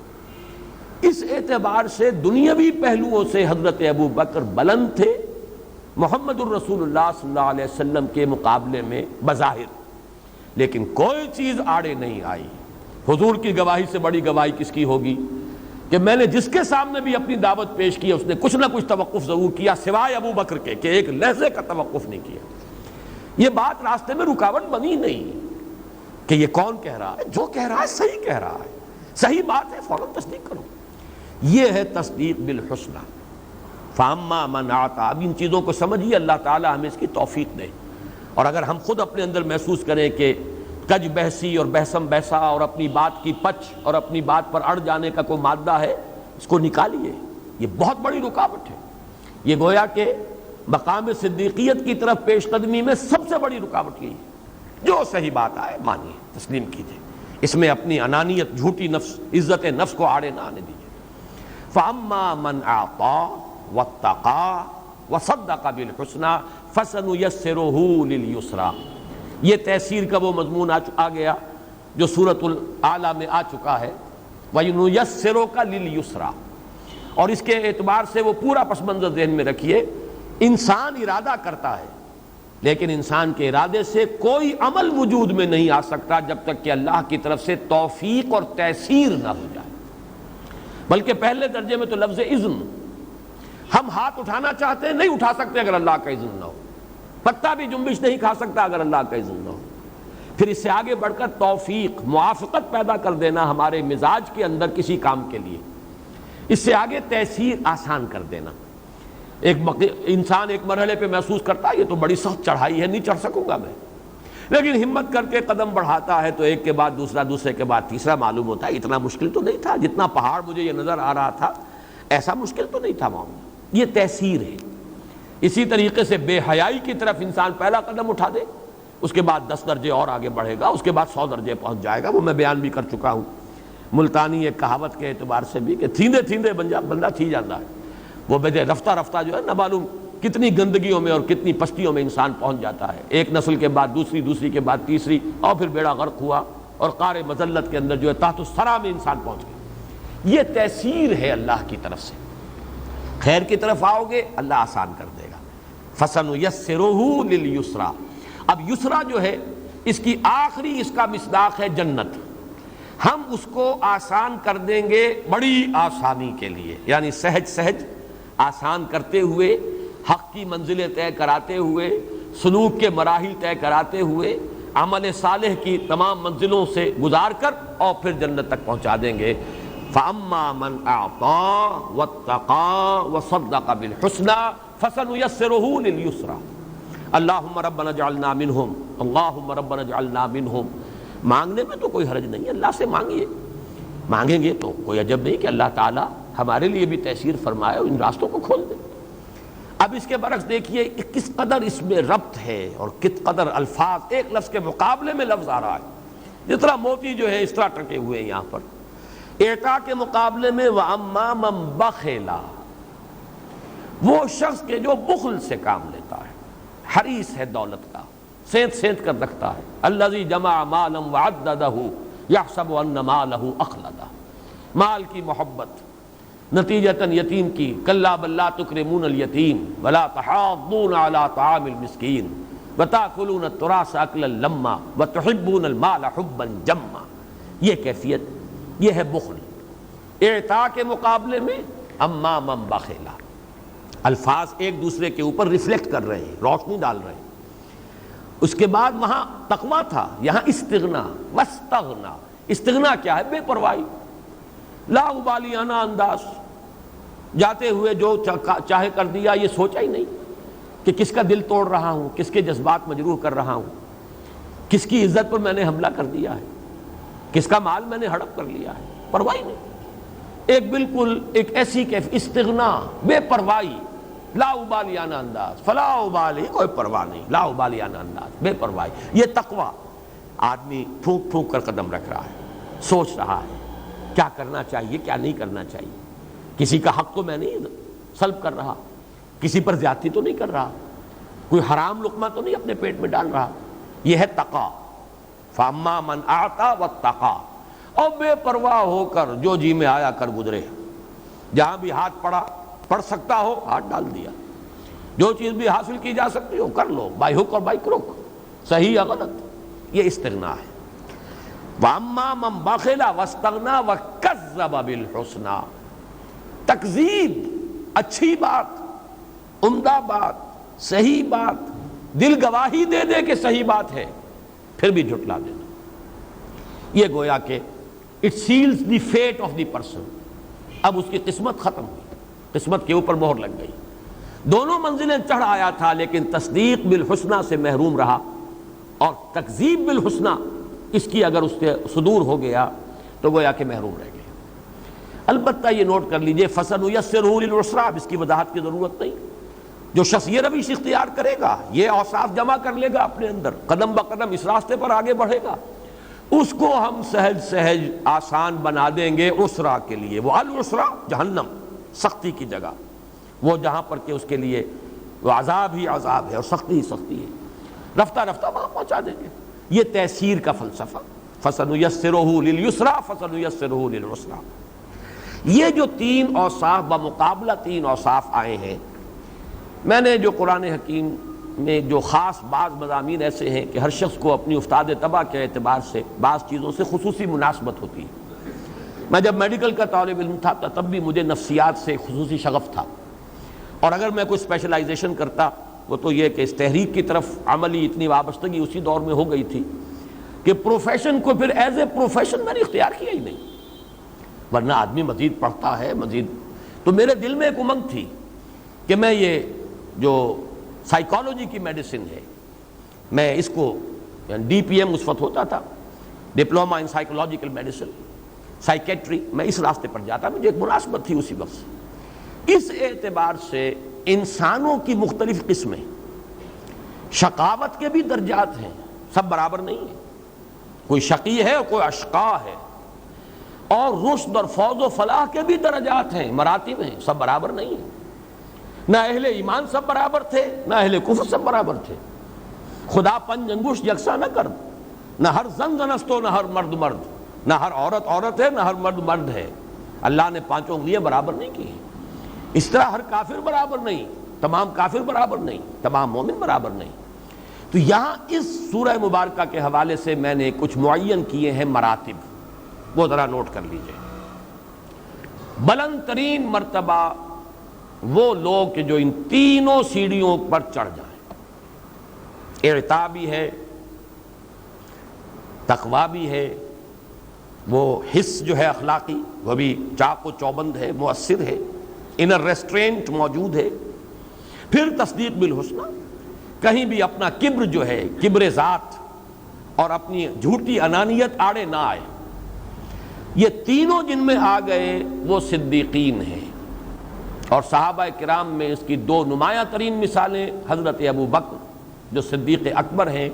اس اعتبار سے دنیاوی پہلوؤں سے حضرت ابوبکر بلند تھے محمد الرسول اللہ صلی اللہ علیہ وسلم کے مقابلے میں بظاہر. لیکن کوئی چیز آڑے نہیں آئی. حضور کی گواہی سے بڑی گواہی کس کی ہوگی کہ میں نے جس کے سامنے بھی اپنی دعوت پیش کی اس نے کچھ نہ کچھ توقف ضرور کیا، سوائے ابوبکر کے کہ ایک لحظے کا توقف نہیں کیا. یہ بات راستے میں رکاوٹ بنی نہیں کہ یہ کون کہہ رہا ہے، جو کہہ رہا ہے صحیح کہہ رہا ہے، صحیح بات ہے، فوراً تصدیق کرو. یہ ہے تصدیق بالحسنی. فاما من اعطى. اب ان چیزوں کو سمجھیے، اللہ تعالی ہمیں اس کی توفیق دے. اور اگر ہم خود اپنے اندر محسوس کریں کہ کج بحثی اور بحثم بحثا اور اپنی بات کی پچ اور اپنی بات پر اڑ جانے کا کوئی مادہ ہے، اس کو نکالیے. یہ بہت بڑی رکاوٹ ہے. یہ گویا کہ مقام صدیقیت کی طرف پیش قدمی میں سب سے بڑی رکاوٹ یہی ہے. جو صحیح بات آئے مانیے، تسلیم کیجیے، اس میں اپنی انانیت، جھوٹی نفس، عزت نفس کو آڑے نہ آنے دیجیے. فاما من اعطى واتقى وصدق بالحسنى فسنيسره لليسرى. یہ تیسیر کا وہ مضمون آ گیا جو سورۃ الاعلیٰ میں آ چکا ہے، وَيُيَسِّرُكَ لِلْيُسْرَى. اور اس کے اعتبار سے وہ پورا پس منظر ذہن میں رکھیے. انسان ارادہ کرتا ہے لیکن انسان کے ارادے سے کوئی عمل وجود میں نہیں آ سکتا جب تک کہ اللہ کی طرف سے توفیق اور تیسیر نہ ہو جائے. بلکہ پہلے درجے میں تو لفظ اذن، ہم ہاتھ اٹھانا چاہتے ہیں نہیں اٹھا سکتے اگر اللہ کا اذن نہ ہو. پتا بھی جنبش نہیں کھا سکتا اگر اللہ کا اذن نہ ہو. پھر اس سے آگے بڑھ کر توفیق، موافقت پیدا کر دینا ہمارے مزاج کے اندر کسی کام کے لیے. اس سے آگے تیسیر آسان کر دینا. انسان ایک مرحلے پہ محسوس کرتا ہے یہ تو بڑی سخت چڑھائی ہے، نہیں چڑھ سکوں گا میں، لیکن ہمت کر کے قدم بڑھاتا ہے تو ایک کے بعد دوسرا، دوسرے کے بعد تیسرا معلوم ہوتا ہے اتنا مشکل تو نہیں تھا. جتنا پہاڑ مجھے یہ نظر آ رہا تھا ایسا مشکل تو نہیں تھا معاملہ. یہ تیسیر ہے. اسی طریقے سے بے حیائی کی طرف انسان پہلا قدم اٹھا دے، اس کے بعد 10 درجے اور آگے بڑھے گا، اس کے بعد 100 درجے پہنچ جائے گا. وہ میں بیان بھی کر چکا ہوں ملتانی ایک کہاوت کے اعتبار سے بھی کہ تھیندے تھیندے بندہ تھی جاتا ہے. وہ بجے رفتہ رفتہ جو ہے نہ معلوم کتنی گندگیوں میں اور کتنی پستیوں میں انسان پہنچ جاتا ہے. ایک نسل کے بعد دوسری، دوسری کے بعد تیسری، اور پھر بیڑا غرق ہوا اور قعر مذلت کے اندر جو ہے تحت الثری میں انسان پہنچ گیا. یہ تیسیر ہے اللہ کی طرف سے. خیر کی طرف آؤ گے اللہ آسان کر دے گا. فَسَنُيَسِّرُهُ لِلْيُسْرَى. اب یسرا جو ہے اس کی آخری اس کا مصداق ہے جنت. ہم اس کو آسان کر دیں گے بڑی آسانی کے لیے، یعنی سہج سہج آسان کرتے ہوئے، حق کی منزلیں طے کراتے ہوئے، سلوک کے مراحل طے کراتے ہوئے، عمل صالح کی تمام منزلوں سے گزار کر اور پھر جنت تک پہنچا دیں گے. فَأَمَّا مَنْ أَعْطَى وَاتَّقَى وَصَدَّقَ بِالْحُسْنَى فَسَنُيَسِّرُهُ لِلْيُسْرَى. اللہم ربنا اجعلنا منہم، اللہم ربنا اجعلنا منہم. مانگنے میں تو کوئی حرج نہیں، اللہ سے مانگیے. مانگیں گے تو کوئی عجب نہیں کہ اللہ تعالی ہمارے لیے بھی تیسیر فرمائے اور ان راستوں کو کھول دے. اب اس کے برعکس دیکھیے کس قدر اس میں ربط ہے اور کس قدر الفاظ ایک لفظ کے مقابلے میں لفظ آ رہا ہے. جس طرح موتی جو ہے اس طرح ٹکے ہوئے ہیں یہاں پر. اعطاء کے مقابلے میں وَأَمَّا مَن بَخِلَ، وہ شخص کے جو بخل سے کام لیتا ہے، حریص ہے دولت کا، سینت سینت کر رکھتا ہے. الذی جمع مالا وعددہ یحسب ان مالہ اخلدہ. مال کی محبت نتیجتاً یتیم کی، کلا بل لا تکرمون الیتیم ولا تحاضون علی طعام المسکین وتأکلون التراث اکلا لما وتحبون المال حبا جما. یہ کیفیت، یہ ہے بخل. اعطاء کے مقابلے میں اما من بخلا. الفاظ ایک دوسرے کے اوپر ریفلیکٹ کر رہے ہیں، روشنی ڈال رہے ہیں. اس کے بعد وہاں تقویٰ تھا، یہاں استغنا، واستغنا۔ استغنا کیا ہے؟ بے پرواہی، لا ابالیانہ انداز، جاتے ہوئے جو چاہے کر دیا، یہ سوچا ہی نہیں کہ کس کا دل توڑ رہا ہوں، کس کے جذبات مجروح کر رہا ہوں، کس کی عزت پر میں نے حملہ کر دیا ہے، کس کا مال میں نے ہڑپ کر لیا ہے، پرواہی نہیں۔ ایک بالکل ایک ایسی کیف استغنا، بے پرواہی، لا ابالیانہ انداز، فلا ابالی، کوئی پرواہ نہیں، لا ابالیانہ انداز، بے پرواہی۔ یہ تقویٰ، آدمی پھونک پھونک کر قدم رکھ رہا ہے، سوچ رہا ہے کیا کرنا چاہیے کیا نہیں کرنا چاہیے، کسی کا حق تو میں نہیں سلب کر رہا، کسی پر زیادتی تو نہیں کر رہا، کوئی حرام لقمہ تو نہیں اپنے پیٹ میں ڈال رہا۔ یہ ہے تقیٰ، فاما من اعطی واتقی، اور بے پرواہ ہو کر جو جی میں آیا کر گزرے، جہاں بھی ہاتھ پڑ سکتا ہو ہاتھ ڈال دیا، جو چیز بھی حاصل کی جا سکتی ہو کر لو، بائی ہک اور بائی کروک، صحیح یا غلط، یہ استغنا ہے۔ وَأَمَّا مَنْ بَخِلَ وَاسْتَغْنَى وَكَذَّبَ بِالْحُسْنَى، تکذیب، اچھی بات، عمدہ بات، صحیح بات، دل گواہی دے دے کہ صحیح بات ہے، پھر بھی جھٹلا دینا، یہ گویا کہ it seals the fate of the person, اب اس کی قسمت ختم ہوئی، قسمت کے اوپر مہر لگ گئی۔ دونوں منزلیں چڑھ آیا تھا لیکن تصدیق بالحسنہ سے محروم رہا، اور تکذیب بالحسنہ اس کی اگر اس سے صدور ہو گیا تو گویا کہ محروم رہ گئے۔ البتہ یہ نوٹ کر لیجئے، فَسَنُيَسِّرُهُ لِلْعُسْرَىٰ، اب اس کی وضاحت کی ضرورت نہیں۔ جو شخص یہ روش اختیار کرے گا، یہ اوصاف جمع کر لے گا اپنے اندر، قدم بقدم اس راستے پر آگے بڑھے گا، اس کو ہم سہج سہج آسان بنا دیں گے عسرا کے لیے۔ وہ العسرا جہنم، سختی کی جگہ، وہ جہاں پر کہ اس کے لیے وہ عذاب ہی عذاب ہے اور سختی ہی سختی ہے، رفتہ رفتہ وہاں پہنچا دیں گے۔ یہ تیسیر کا فلسفہ، فَسَنُيَسِّرُهُ لِلْيُسْرَىٰ فَسَنُيَسِّرُهُ لِلْعُسْرَىٰ۔ یہ جو تین اوصاف بمقابلہ تین اوصاف آئے ہیں، میں نے جو قرآن حکیم میں جو خاص بعض مضامین ایسے ہیں کہ ہر شخص کو اپنی افتاد طبع کے اعتبار سے بعض چیزوں سے خصوصی مناسبت ہوتی ہے۔ میں جب میڈیکل کا طالب علم تھا تب بھی مجھے نفسیات سے خصوصی شغف تھا، اور اگر میں کوئی اسپیشلائزیشن کرتا وہ تو یہ کہ اس تحریک کی طرف عملی اتنی وابستگی اسی دور میں ہو گئی تھی کہ پروفیشن کو پھر ایز اے پروفیشن میں نے اختیار کیا ہی نہیں، ورنہ آدمی مزید پڑھتا ہے مزید۔ تو میرے دل میں ایک امنگ تھی کہ میں یہ جو سائیکالوجی کی میڈیسن ہے، میں اس کو ڈی پی ایم اس وقت ہوتا تھا، diploma in psychological medicine, psychiatry, میں اس راستے پر جاتا، مجھے ایک مناسبت تھی اسی وقت۔ اس اعتبار سے انسانوں کی مختلف قسمیں، شقاوت کے بھی درجات ہیں، سب برابر نہیں ہیں، کوئی شقی ہے اور کوئی اشقا ہے، اور رشد اور فوز و فلاح کے بھی درجات ہیں، مراتب ہیں، سب برابر نہیں ہیں۔ نہ اہل ایمان سب برابر تھے، نہ اہل کفر سب برابر تھے۔ خدا پنج انگشت یکساں نہ کر، نہ ہر زن زنست ہو، نہ ہر مرد مرد، نہ ہر عورت عورت ہے، نہ ہر مرد مرد ہے۔ اللہ نے پانچوں انگلیاں برابر نہیں کی ہیں۔ اس طرح ہر کافر برابر نہیں، تمام کافر برابر نہیں، تمام مومن برابر نہیں۔ تو یہاں اس سورہ مبارکہ کے حوالے سے میں نے کچھ معین کیے ہیں مراتب، وہ ذرا نوٹ کر لیجئے۔ بلند ترین مرتبہ وہ لوگ کہ جو ان تینوں سیڑھیوں پر چڑھ جائیں، اعطا بھی ہے، تقویٰ بھی ہے، وہ حس جو ہے اخلاقی وہ بھی چاق و چوبند ہے، مؤثر ہے، انر ریسٹرینٹ موجود ہے، پھر تصدیق بالحسنہ، کہیں بھی اپنا کبر جو ہے، کبر ذات اور اپنی جھوٹی انانیت آڑے نہ آئے۔ یہ تینوں جن میں آ گئے وہ صدیقین ہیں، اور صحابہ کرام میں اس کی دو نمایاں ترین مثالیں حضرت ابو بکر جو صدیق اکبر ہیں،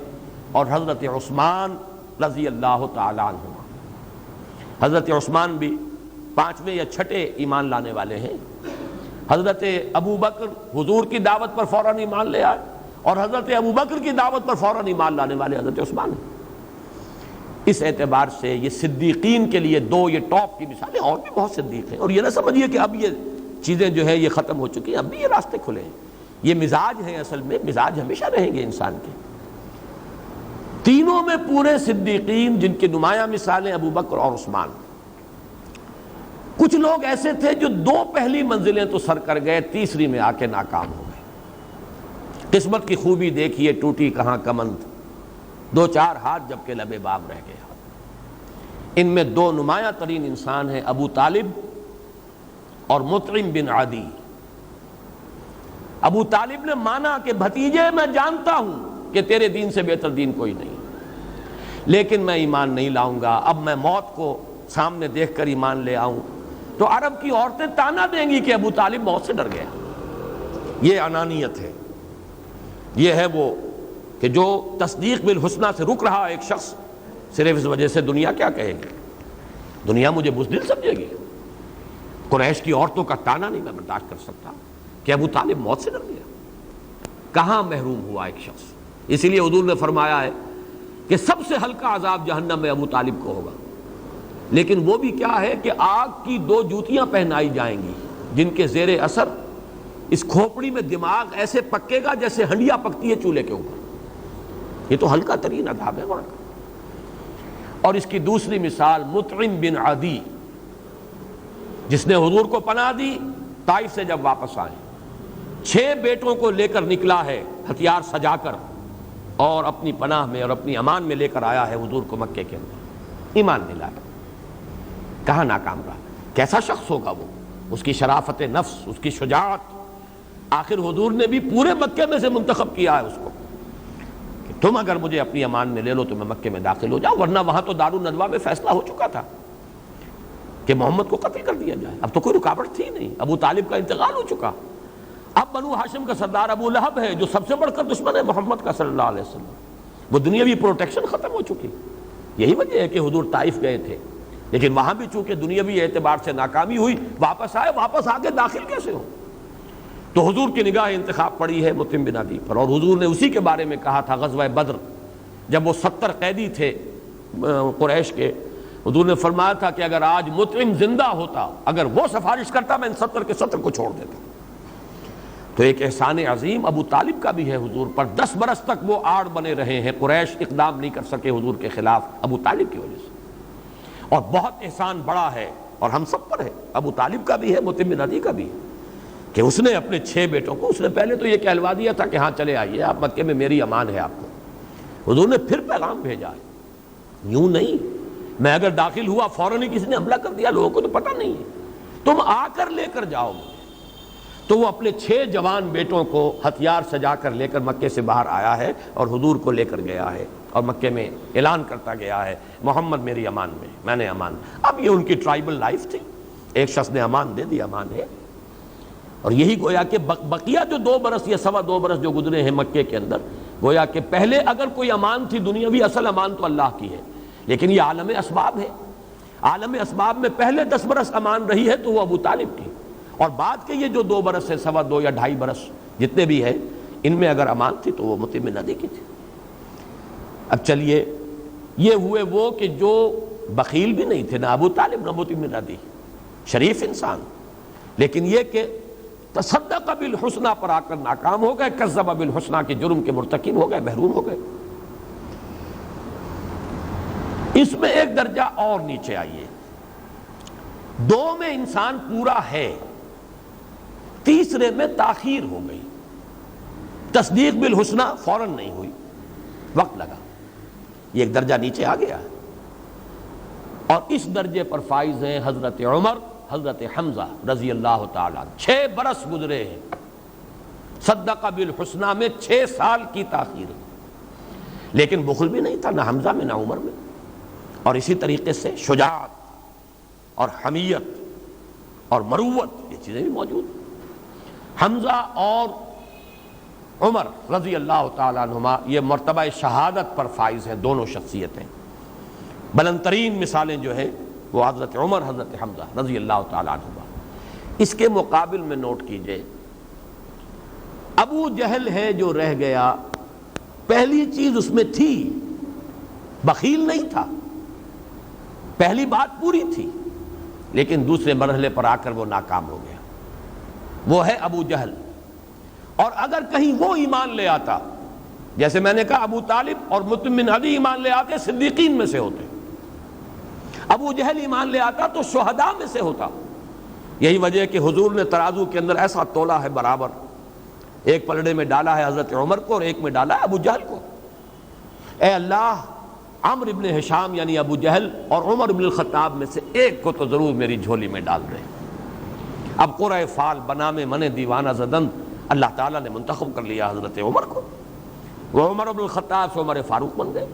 اور حضرت عثمان رضی اللہ تعالیٰ عنہ۔ حضرت عثمان بھی 5ویں یا 6ٹھے ایمان لانے والے ہیں، حضرت ابو بکر حضور کی دعوت پر فوراً ایمان لے آئے، اور حضرت ابو بکر کی دعوت پر فوراً ایمان لانے والے حضرت عثمان ہیں۔ اس اعتبار سے یہ صدیقین کے لیے دو یہ ٹاپ کی مثالیں، اور بھی بہت صدیق ہیں، اور یہ نہ سمجھیے کہ اب یہ چیزیں جو ہیں یہ ختم ہو چکی ہیں، اب بھی یہ راستے کھلے ہیں، یہ مزاج ہیں، اصل میں مزاج ہمیشہ رہیں گے انسان کے۔ تینوں میں پورے صدیقین جن کی نمایاں مثالیں ابو بکر اور عثمان۔ کچھ لوگ ایسے تھے جو دو پہلی منزلیں تو سر کر گئے، تیسری میں آ کے ناکام ہو گئے۔ قسمت کی خوبی دیکھیے ٹوٹی کہاں کمند، دو چار ہاتھ جبکہ لبے باب رہ گیا۔ ان میں دو نمایاں ترین انسان ہیں ابو طالب اور مطعم بن عدی۔ ابو طالب نے مانا کہ بھتیجے میں جانتا ہوں کہ تیرے دین سے بہتر دین کوئی نہیں، لیکن میں ایمان نہیں لاؤں گا، اب میں موت کو سامنے دیکھ کر ایمان لے آؤں تو عرب کی عورتیں تانا دیں گی کہ ابو طالب موت سے ڈر گیا۔ یہ انانیت ہے، یہ ہے وہ کہ جو تصدیق بالحسنہ سے رک رہا ایک شخص، صرف اس وجہ سے دنیا کیا کہے گی؟ دنیا مجھے بزدل سمجھے گی۔ قریش کی عورتوں کا تانا نہیں میں برداشت کر سکتا کہ ابو طالب موت سے ڈر گیا۔ کہاں محروم ہوا ایک شخص؟ اسی لیے حضور نے فرمایا ہے کہ سب سے ہلکا عذاب جہنم میں ابو طالب کو ہوگا، لیکن وہ بھی کیا ہے کہ آگ کی دو جوتیاں پہنائی جائیں گی جن کے زیر اثر اس کھوپڑی میں دماغ ایسے پکے گا جیسے ہنڈیا پکتی ہے چولہے کے اوپر۔ یہ تو ہلکا ترین عذاب ہے وہاں کا۔ اور اس کی دوسری مثال مطعم بن عدی، جس نے حضور کو پناہ دی طائف سے جب واپس آئے، 6 بیٹوں کو لے کر نکلا ہے ہتھیار سجا کر، اور اپنی پناہ میں اور اپنی امان میں لے کر آیا ہے حضور کو مکے کے اندر، ایمان نہیں لایا۔ کہاں ناکام رہا؟ کیسا شخص ہوگا وہ؟ اس کی شرافت نفس، اس کی شجاعت۔ آخر حضور نے بھی پورے مکے میں سے منتخب کیا ہے اس کو کہ تم اگر مجھے اپنی امان میں لے لو تو میں مکے میں داخل ہو جاؤں، ورنہ وہاں تو دارالندوہ میں فیصلہ ہو چکا تھا کہ محمد کو قتل کر دیا جائے، اب تو کوئی رکاوٹ تھی نہیں، ابو طالب کا انتقال ہو چکا۔ اب بنو ہاشم کا سردار ابو لہب ہے جو سب سے بڑھ کر دشمن ہے محمد کا صلی اللہ علیہ وسلم، وہ دنیاوی پروٹیکشن ختم ہو چکی۔ یہی وجہ ہے کہ حضور طائف گئے تھے، لیکن وہاں بھی چونکہ دنیاوی اعتبار سے ناکامی ہوئی، واپس آئے، واپس آ کے داخل کیسے ہو؟ تو حضور کی نگاہ انتخاب پڑی ہے مطعم بن عدی پر، اور حضور نے اسی کے بارے میں کہا تھا غزوہ بدر، جب وہ 70 قیدی تھے قریش کے، حضور نے فرمایا تھا کہ اگر آج مطعم زندہ ہوتا، اگر وہ سفارش کرتا، میں ان 70 کے 70 کو چھوڑ دیتا۔ تو ایک احسان عظیم ابو طالب کا بھی ہے حضور پر۔ 10 برس تک وہ آڑ بنے رہے ہیں، قریش اقدام نہیں کر سکے حضور کے خلاف ابو طالب کی وجہ سے، اور بہت احسان بڑا ہے اور ہم سب پر ہے، ابو طالب کا بھی ہے، مطعم بن عدی کا بھی ہے، کہ اس نے اپنے 6 بیٹوں کو، اس نے پہلے تو یہ کہلوا دیا تھا کہ ہاں چلے آئیے آپ مکے میں، میری امان ہے آپ کو۔ حضور نے پھر پیغام بھیجا ہے، یوں نہیں میں اگر داخل ہوا فوراً ہی کسی نے حملہ کر دیا، لوگوں کو تو پتہ نہیں ہے، تم آ کر لے کر جاؤ مجھے۔ تو وہ اپنے 6 جوان بیٹوں کو ہتھیار سجا کر لے کر مکے سے باہر آیا ہے اور حضور کو لے کر گیا ہے، اور مکے میں اعلان کرتا گیا ہے محمد میری امان میں نے امان۔ اب یہ ان کی ٹرائبل لائف تھی، ایک شخص نے امان دے دی، امان ہے۔ اور یہی گویا کہ بقیہ جو 2 برس یا 2.25 برس جو گزرے ہیں مکے کے اندر، گویا کہ پہلے اگر کوئی امان تھی دنیاوی، اصل امان تو اللہ کی ہے، لیکن یہ عالم اسباب ہے۔ عالم اسباب میں پہلے 10 برس امان رہی ہے تو وہ ابو طالب کی، اور بعد کے یہ جو 2 برس ہے، 2.25 یا 2.5 برس جتنے بھی ہیں، ان میں اگر امان تھی تو وہ مطعم بن عدی کی تھی۔ اب چلیے، یہ ہوئے وہ کہ جو بخیل بھی نہیں تھے، نہ ابو طالب نہ مطعم بن عدی، شریف انسان، لیکن یہ کہ تصدق بالحسنہ پر آ کر ناکام ہو گئے، کذب بالحسنہ کے جرم کے مرتکب ہو گئے، محروم ہو گئے۔ اس میں ایک درجہ اور نیچے آئیے، 2 میں انسان پورا ہے، تیسرے میں تاخیر ہو گئی، تصدیق بالحسنہ فوراً نہیں ہوئی، وقت لگا، یہ ایک درجہ نیچے آ گیا۔ اور اس درجے پر فائز ہیں حضرت عمر، حضرت حمزہ رضی اللہ تعالیٰ، 6 برس گزرے ہیں، صدق بالحسنہ میں 6 سال کی تاخیر، لیکن بخل بھی نہیں تھا نہ حمزہ میں نہ عمر میں، اور اسی طریقے سے شجاعت اور حمیت اور مروت، یہ چیزیں بھی موجود ہیں۔ حمزہ اور عمر رضی اللہ تعالیٰ عنہما یہ مرتبہ شہادت پر فائز ہیں، دونوں شخصیتیں۔ بلند ترین مثالیں جو ہیں وہ حضرت عمر، حضرت حمزہ رضی اللہ تعالیٰ عنہما۔ اس کے مقابل میں نوٹ کیجئے، ابو جہل ہے جو رہ گیا، پہلی چیز اس میں تھی، بخیل نہیں تھا، پہلی بات پوری تھی، لیکن دوسرے مرحلے پر آ کر وہ ناکام ہو گیا، وہ ہے ابو جہل۔ اور اگر کہیں وہ ایمان لے آتا، جیسے میں نے کہا ابو طالب اور مطعم بن عدی ایمان لے آتے، صدیقین میں سے ہوتے، ابو جہل ایمان لے آتا تو شہداء میں سے ہوتا۔ یہی وجہ ہے کہ حضور نے ترازو کے اندر ایسا تولا ہے برابر، ایک پلڑے میں ڈالا ہے حضرت عمر کو اور ایک میں ڈالا ہے ابو جہل کو، اے اللہ عمرو ابن ہشام یعنی ابو جہل اور عمر ابن الخطاب میں سے ایک کو تو ضرور میری جھولی میں ڈال دے۔ اب قرۂ فال بنام من دیوانہ زدن اللہ تعالیٰ نے منتخب کر لیا حضرت عمر کو، وہ عمر ابن الخطاب سے عمر فاروق بن گئے۔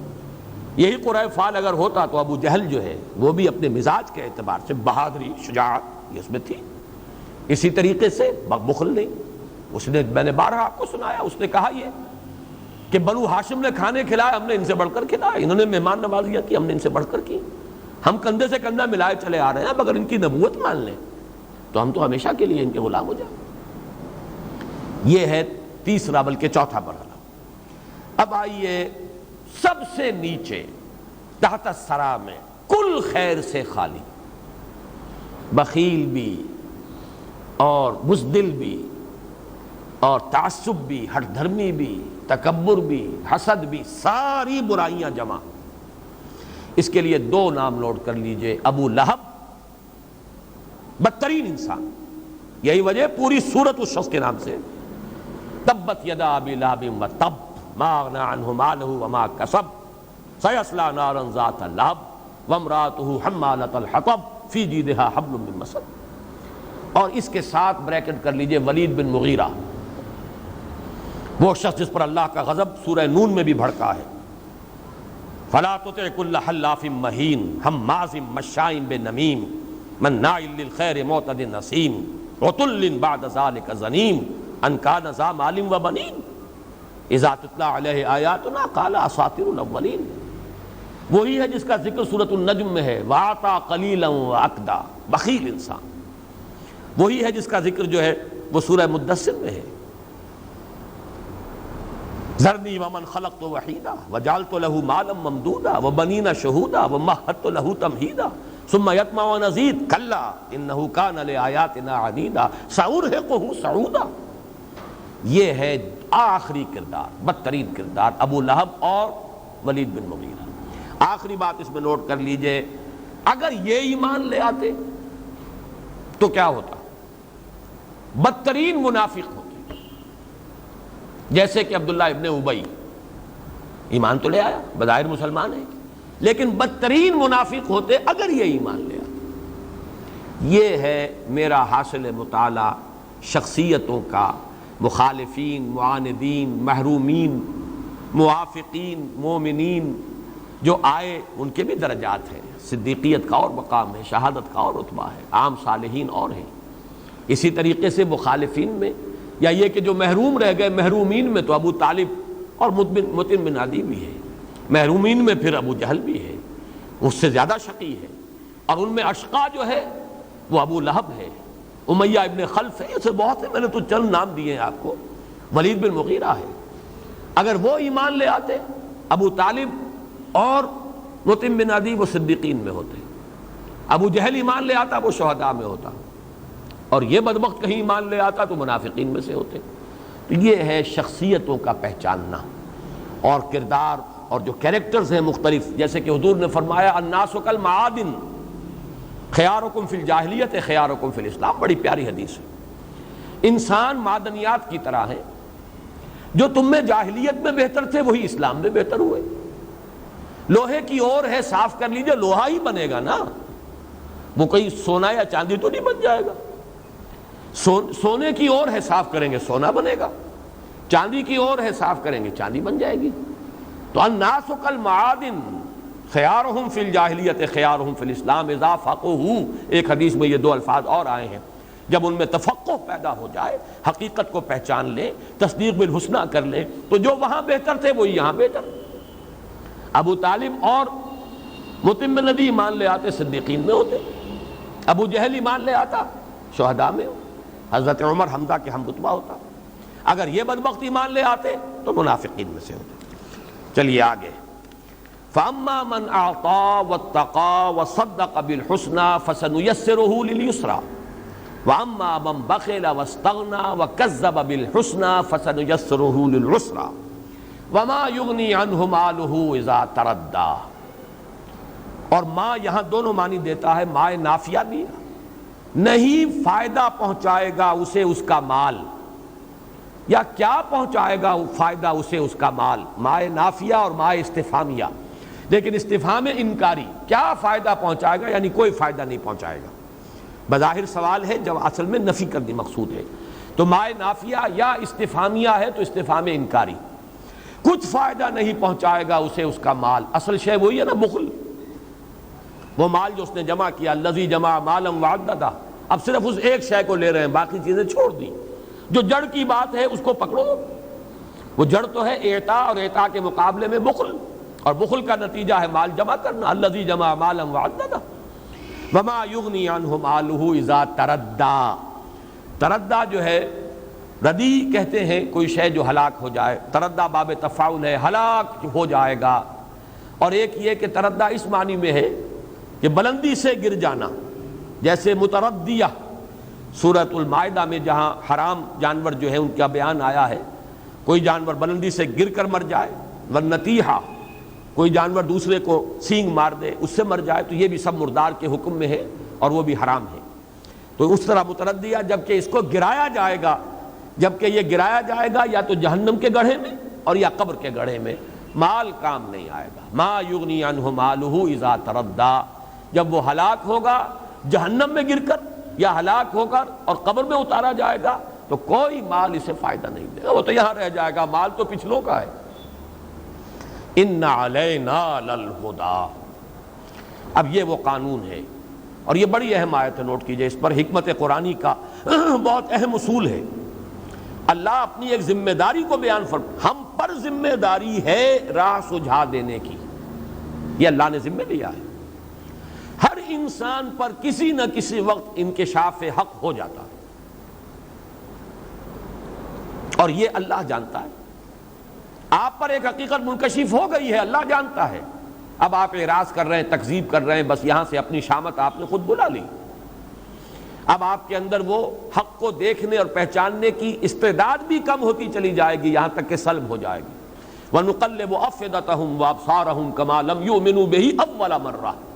یہی قرۂ فال اگر ہوتا تو ابو جہل جو ہے وہ بھی اپنے مزاج کے اعتبار سے بہادری شجاعت یہ اس میں تھی، اسی طریقے سے بخل نہیں۔ اس نے، میں نے بارہا آپ کو سنایا، اس نے کہا یہ کہ بنو ہاشم نے کھانے کھلائے، ہم نے ان سے بڑھ کر کھلائے، انہوں نے مہمان نوازیاں کی، ہم نے ان سے بڑھ کر کی، ہم کندھے سے کندھا ملائے چلے آ رہے ہیں، اب اگر ان کی نبوت مان لیں تو ہم تو ہمیشہ کے لیے ان کے غلام ہو جائیں۔ یہ ہے تیسرا بلکہ چوتھا مرحلہ۔ اب آئیے سب سے نیچے تحت الثری میں، کل خیر سے خالی، بخیل بھی اور بزدل بھی اور تعصب بھی، ہٹ دھرمی بھی، تکبر بھی، حسد بھی، ساری برائیاں جمع۔ اس کے لیے دو نام نوٹ کر لیجئے، ابو لہب، بدترین انسان، یہی وجہ پوری سورت اس شخص کے نام سے، تبت یدا ابی لہب وتب ما اغنی عنہ مالہ وما کسب سیصلی نارا ذات لہب وامرأتہ حمالۃ الحطب فی جیدہا حبل من مسد۔ اور اس کے ساتھ بریکٹ کر لیجئے ولید بن مغیرہ، وہ شخص جس پر اللہ کا غضب سورہ نون میں بھی بھڑکا ہے، فلا تطع کل حلاف مہین ہماز مشاء بنمیم مناع للخیر معتد نسیم عتل بعد ذلک زنیم ان کان ذا مال و بنین اذا تتلی علیہ آیاتنا قال اساطیر الاولین۔ وہی ہے جس کا ذکر سورۃ النجم میں ہے، وَأَعْطَى قَلِيلًا وَأَكْدَى، بخیل انسان۔ وہی ہے جس کا ذکر جو ہے وہ سورہ مدثر میں ہے، ذرنی ومن خلقت وحیدا وجعلت له مالا ممدودا وبنین شہودا ومہدت له تمہیدا ثم یطمع ان ازید کلا انہ کان لآیاتنا عنیدا سأرہقہ صعودا۔ یہ ہے آخری کردار، بدترین کردار، ابو لہب اور ولید بن مغیرہ۔ آخری بات اس میں نوٹ کر لیجئے، اگر یہ ایمان لے آتے تو کیا ہوتا؟ بدترین منافق ہوتے، جیسے کہ عبداللہ ابن ابی، ایمان تو لے آیا، بظاہر مسلمان ہے، لیکن بدترین منافق ہوتے اگر یہ ایمان لے آتے۔ یہ ہے میرا حاصل مطالعہ شخصیتوں کا، مخالفین، معاندین، محرومین، موافقین، مومنین جو آئے ان کے بھی درجات ہیں، صدیقیت کا اور مقام ہے، شہادت کا اور رتبہ ہے، عام صالحین اور ہیں۔ اسی طریقے سے مخالفین میں یا یہ کہ جو محروم رہ گئے، محرومین میں تو ابو طالب اور مطعم بن عدی بھی ہے، محرومین میں پھر ابو جہل بھی ہے، اس سے زیادہ شقی ہے، اور ان میں اشقا جو ہے وہ ابو لہب ہے، امیہ ابن خلف ہے، اسے بہت ہے، میں نے تو چند نام دیے ہیں آپ کو، ولید بن مغیرہ ہے۔ اگر وہ ایمان لے آتے، ابو طالب اور مطعم بن عدی وہ صدیقین میں ہوتے، ابو جہل ایمان لے آتا وہ شہداء میں ہوتا، اور یہ بدبخت کہیں ایمان لے آتا تو منافقین میں سے ہوتے۔ تو یہ ہے شخصیتوں کا پہچاننا اور کردار، اور جو کیریکٹرز ہیں مختلف، جیسے کہ حضور نے فرمایا الناس کالمعادن خیارکم فی الجاہلیت خیارکم فی الاسلام، بڑی پیاری حدیث ہے۔ انسان معدنیات کی طرح ہیں، جو تم میں جاہلیت میں بہتر تھے وہی اسلام میں بہتر ہوئے۔ لوہے کی اور ہے، صاف کر لیجئے، لوہا ہی بنے گا نا، وہ کوئی سونا یا چاندی تو نہیں بن جائے گا۔ سونے کی اور ہے، صاف کریں گے سونا بنے گا، چاندی کی اور ہے، صاف کریں گے چاندی بن جائے گی۔ تو الناس کالمعادن خیارہم فی الجاہلیت خیارہم فی الاسلام اذا فقہوا، ایک حدیث میں یہ دو الفاظ اور آئے ہیں، جب ان میں تفقہ پیدا ہو جائے، حقیقت کو پہچان لیں، تصدیق بالحسنہ کر لیں، تو جو وہاں بہتر تھے وہی یہاں بہتر۔ ابو طالب اور مطعم بن عدی ایمان لے آتے صدیقین میں ہوتے، ابو جہل ایمان لے آتا شہداء میں ہو، حضرت عمر حمزہ کے ہم رتبہ ہوتا، اگر یہ بدبخت ایمان لے آتے تو منافقین میں سے ہوتے۔ چلیے آگے، فَأَمَّا مَنْ أَعْطَى وَاتَّقَى وَصَدَّقَ بِالْحُسْنَى فَسَنُيَسِّرُهُ لِلْيُسْرَى وَأَمَّا مَنْ بَخِلَ وَاسْتَغْنَى وَكَذَّبَ بِالْحُسْنَى فَسَنُيَسِّرُهُ لِلْعُسْرَى وَمَا يُغْنِي عَنْهُ مَالُهُ إِذَا تَرَدَّى۔ اور ما یہاں دونوں معنی دیتا ہے، ما نافیہ بھی نہیں فائدہ پہنچائے گا اسے اس کا مال، یا کیا پہنچائے گا فائدہ اسے اس کا مال، مائے نافیہ اور مائے استفہامیہ، لیکن استفہام انکاری، کیا فائدہ پہنچائے گا، یعنی کوئی فائدہ نہیں پہنچائے گا۔ بظاہر سوال ہے جب اصل میں نفی کرنی مقصود ہے، تو مائے نافیہ یا استفہامیہ ہے تو استفہام انکاری، کچھ فائدہ نہیں پہنچائے گا اسے اس کا مال۔ اصل شے وہی ہے نا، بخل، وہ مال جو اس نے جمع کیا، الذی جمع مالا وعددہ، اب صرف اس ایک شے کو لے رہے ہیں، باقی چیزیں چھوڑ دی۔ جو جڑ کی بات ہے اس کو پکڑو، وہ جڑ تو ہے اعطاء، اور اعطاء کے مقابلے میں بخل، اور بخل کا نتیجہ ہے مال جمع کرنا، الذی جمع مالا وعددہ۔ وما یغنی عنہ مالہ اذا تردی، تردی جو ہے ردی کہتے ہیں کوئی شے جو ہلاک ہو جائے، تردی باب تفاعل ہے، ہلاک ہو جائے گا۔ اور ایک یہ کہ تردی اس معنی میں ہے کہ بلندی سے گر جانا، جیسے متردیہ سورۃ المائدہ میں جہاں حرام جانور جو ہے ان کا بیان آیا ہے، کوئی جانور بلندی سے گر کر مر جائے، والنتیحہ کوئی جانور دوسرے کو سینگ مار دے اس سے مر جائے، تو یہ بھی سب مردار کے حکم میں ہے اور وہ بھی حرام ہے۔ تو اس طرح متردیہ جبکہ اس کو گرایا جائے گا، جبکہ یہ گرایا جائے گا یا تو جہنم کے گڑھے میں اور یا قبر کے گڑھے میں، مال کام نہیں آئے گا۔ ما یغنی عنہ مالہ اذا تردی، جب وہ ہلاک ہوگا جہنم میں گر کر یا ہلاک ہو کر اور قبر میں اتارا جائے گا تو کوئی مال اسے فائدہ نہیں دے گا، وہ تو یہاں رہ جائے گا، مال تو پچھلوں کا ہے۔ ان علینا للہدی، اب یہ وہ قانون ہے، اور یہ بڑی اہم آیت ہے، نوٹ کیجئے، اس پر حکمت قرآنی کا بہت اہم اصول ہے۔ اللہ اپنی ایک ذمہ داری کو بیان ہم پر ذمہ داری ہے راہ سجھا دینے کی، یہ اللہ نے ذمہ لیا ہے۔ ہر انسان پر کسی نہ کسی وقت انکشاف حق ہو جاتا ہے، اور یہ اللہ جانتا ہے۔ آپ پر ایک حقیقت منکشف ہو گئی ہے، اللہ جانتا ہے، اب آپ اعراض کر رہے ہیں، تکذیب کر رہے ہیں، بس یہاں سے اپنی شامت آپ نے خود بلا لی۔ اب آپ کے اندر وہ حق کو دیکھنے اور پہچاننے کی استعداد بھی کم ہوتی چلی جائے گی، یہاں تک کہ سلب ہو جائے گی۔ وَنُقَلِّبُ أَفْئِدَتَهُمْ وَأَبْصَارَهُمْ كَمَا لَمْ يُؤْمِنُوا بِهِ أَوَّلَ مَرَّةٍ،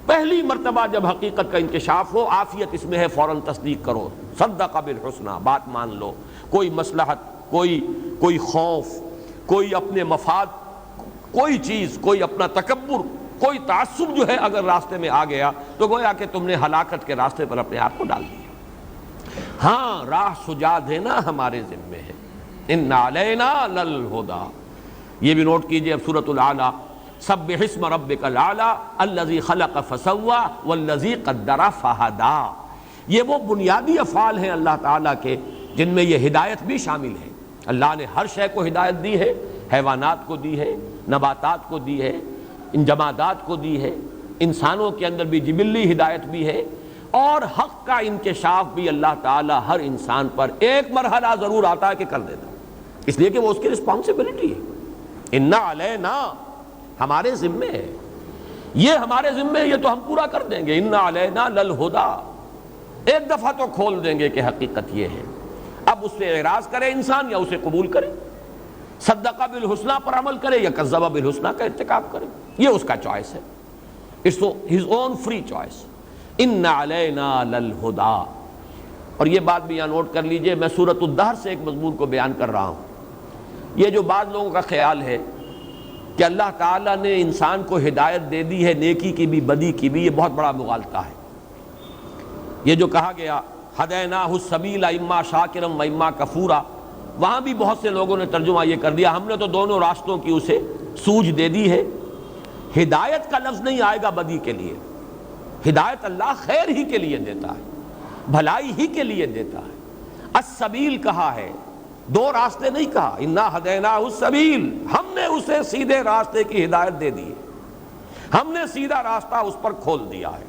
پہلی مرتبہ جب حقیقت کا انکشاف ہو، عافیت اس میں ہے، فوراً تصدیق کرو، صدق بالحسنى، بات مان لو، کوئی مصلحت، کوئی خوف، کوئی اپنے مفاد، کوئی چیز، کوئی اپنا تکبر، کوئی تعصب جو ہے اگر راستے میں آ گیا تو گویا کہ تم نے ہلاکت کے راستے پر اپنے آپ کو ڈال دیا۔ ہاں، راہ سجا دینا ہمارے ذمے ہے۔ ان علینا للہدی، یہ بھی نوٹ کیجئے، اب سورۃ الاعلیٰ، سبح اسم ربک الاعلیٰ الذی خلق فسوی والذی قدر فہدی، یہ وہ بنیادی افعال ہیں اللہ تعالیٰ کے جن میں یہ ہدایت بھی شامل ہے۔ اللہ نے ہر شے کو ہدایت دی ہے، حیوانات کو دی ہے، نباتات کو دی ہے، ان جمادات کو دی ہے، انسانوں کے اندر بھی جبلی ہدایت بھی ہے، اور حق کا انکشاف بھی اللہ تعالیٰ ہر انسان پر ایک مرحلہ ضرور آتا ہے کہ کر دیتا، اس لیے کہ وہ اس کی رسپانسبلٹی ہے۔ ان علینا، ہمارے ذمے ہے، یہ ہمارے ذمے ہے، یہ تو ہم پورا کر دیں گے۔ ان علینا للہدی، ایک دفعہ تو کھول دیں گے کہ حقیقت یہ ہے، اب اس سے اعراض کرے انسان یا اسے قبول کرے، صدق بالحسنہ پر عمل کرے یا کذب بالحسنہ کا ارتکاب کرے، یہ اس کا چوائس ہے، it's his own free choice. ان علینا للہدی، اور یہ بات بھی یہاں نوٹ کر لیجئے، میں سورۃ الدہر سے ایک مضمون کو بیان کر رہا ہوں۔ یہ جو بعض لوگوں کا خیال ہے کہ اللہ تعالیٰ نے انسان کو ہدایت دے دی ہے، نیکی کی بھی بدی کی بھی، یہ بہت بڑا مغالطہ ہے۔ یہ جو کہا گیا ہدیناہ السبیل اما شاکرا و اما کفورا، وہاں بھی بہت سے لوگوں نے ترجمہ یہ کر دیا ہم نے تو دونوں راستوں کی اسے سوجھ دے دی ہے۔ ہدایت کا لفظ نہیں آئے گا بدی کے لیے، ہدایت اللہ خیر ہی کے لیے دیتا ہے، بھلائی ہی کے لیے دیتا ہے۔ السبیل کہا ہے، دو راستے نہیں کہا، انا ہدیناہ السبیل، ہم نے اسے سیدھے راستے کی ہدایت دے دی ہے، ہم نے سیدھا راستہ اس پر کھول دیا ہے،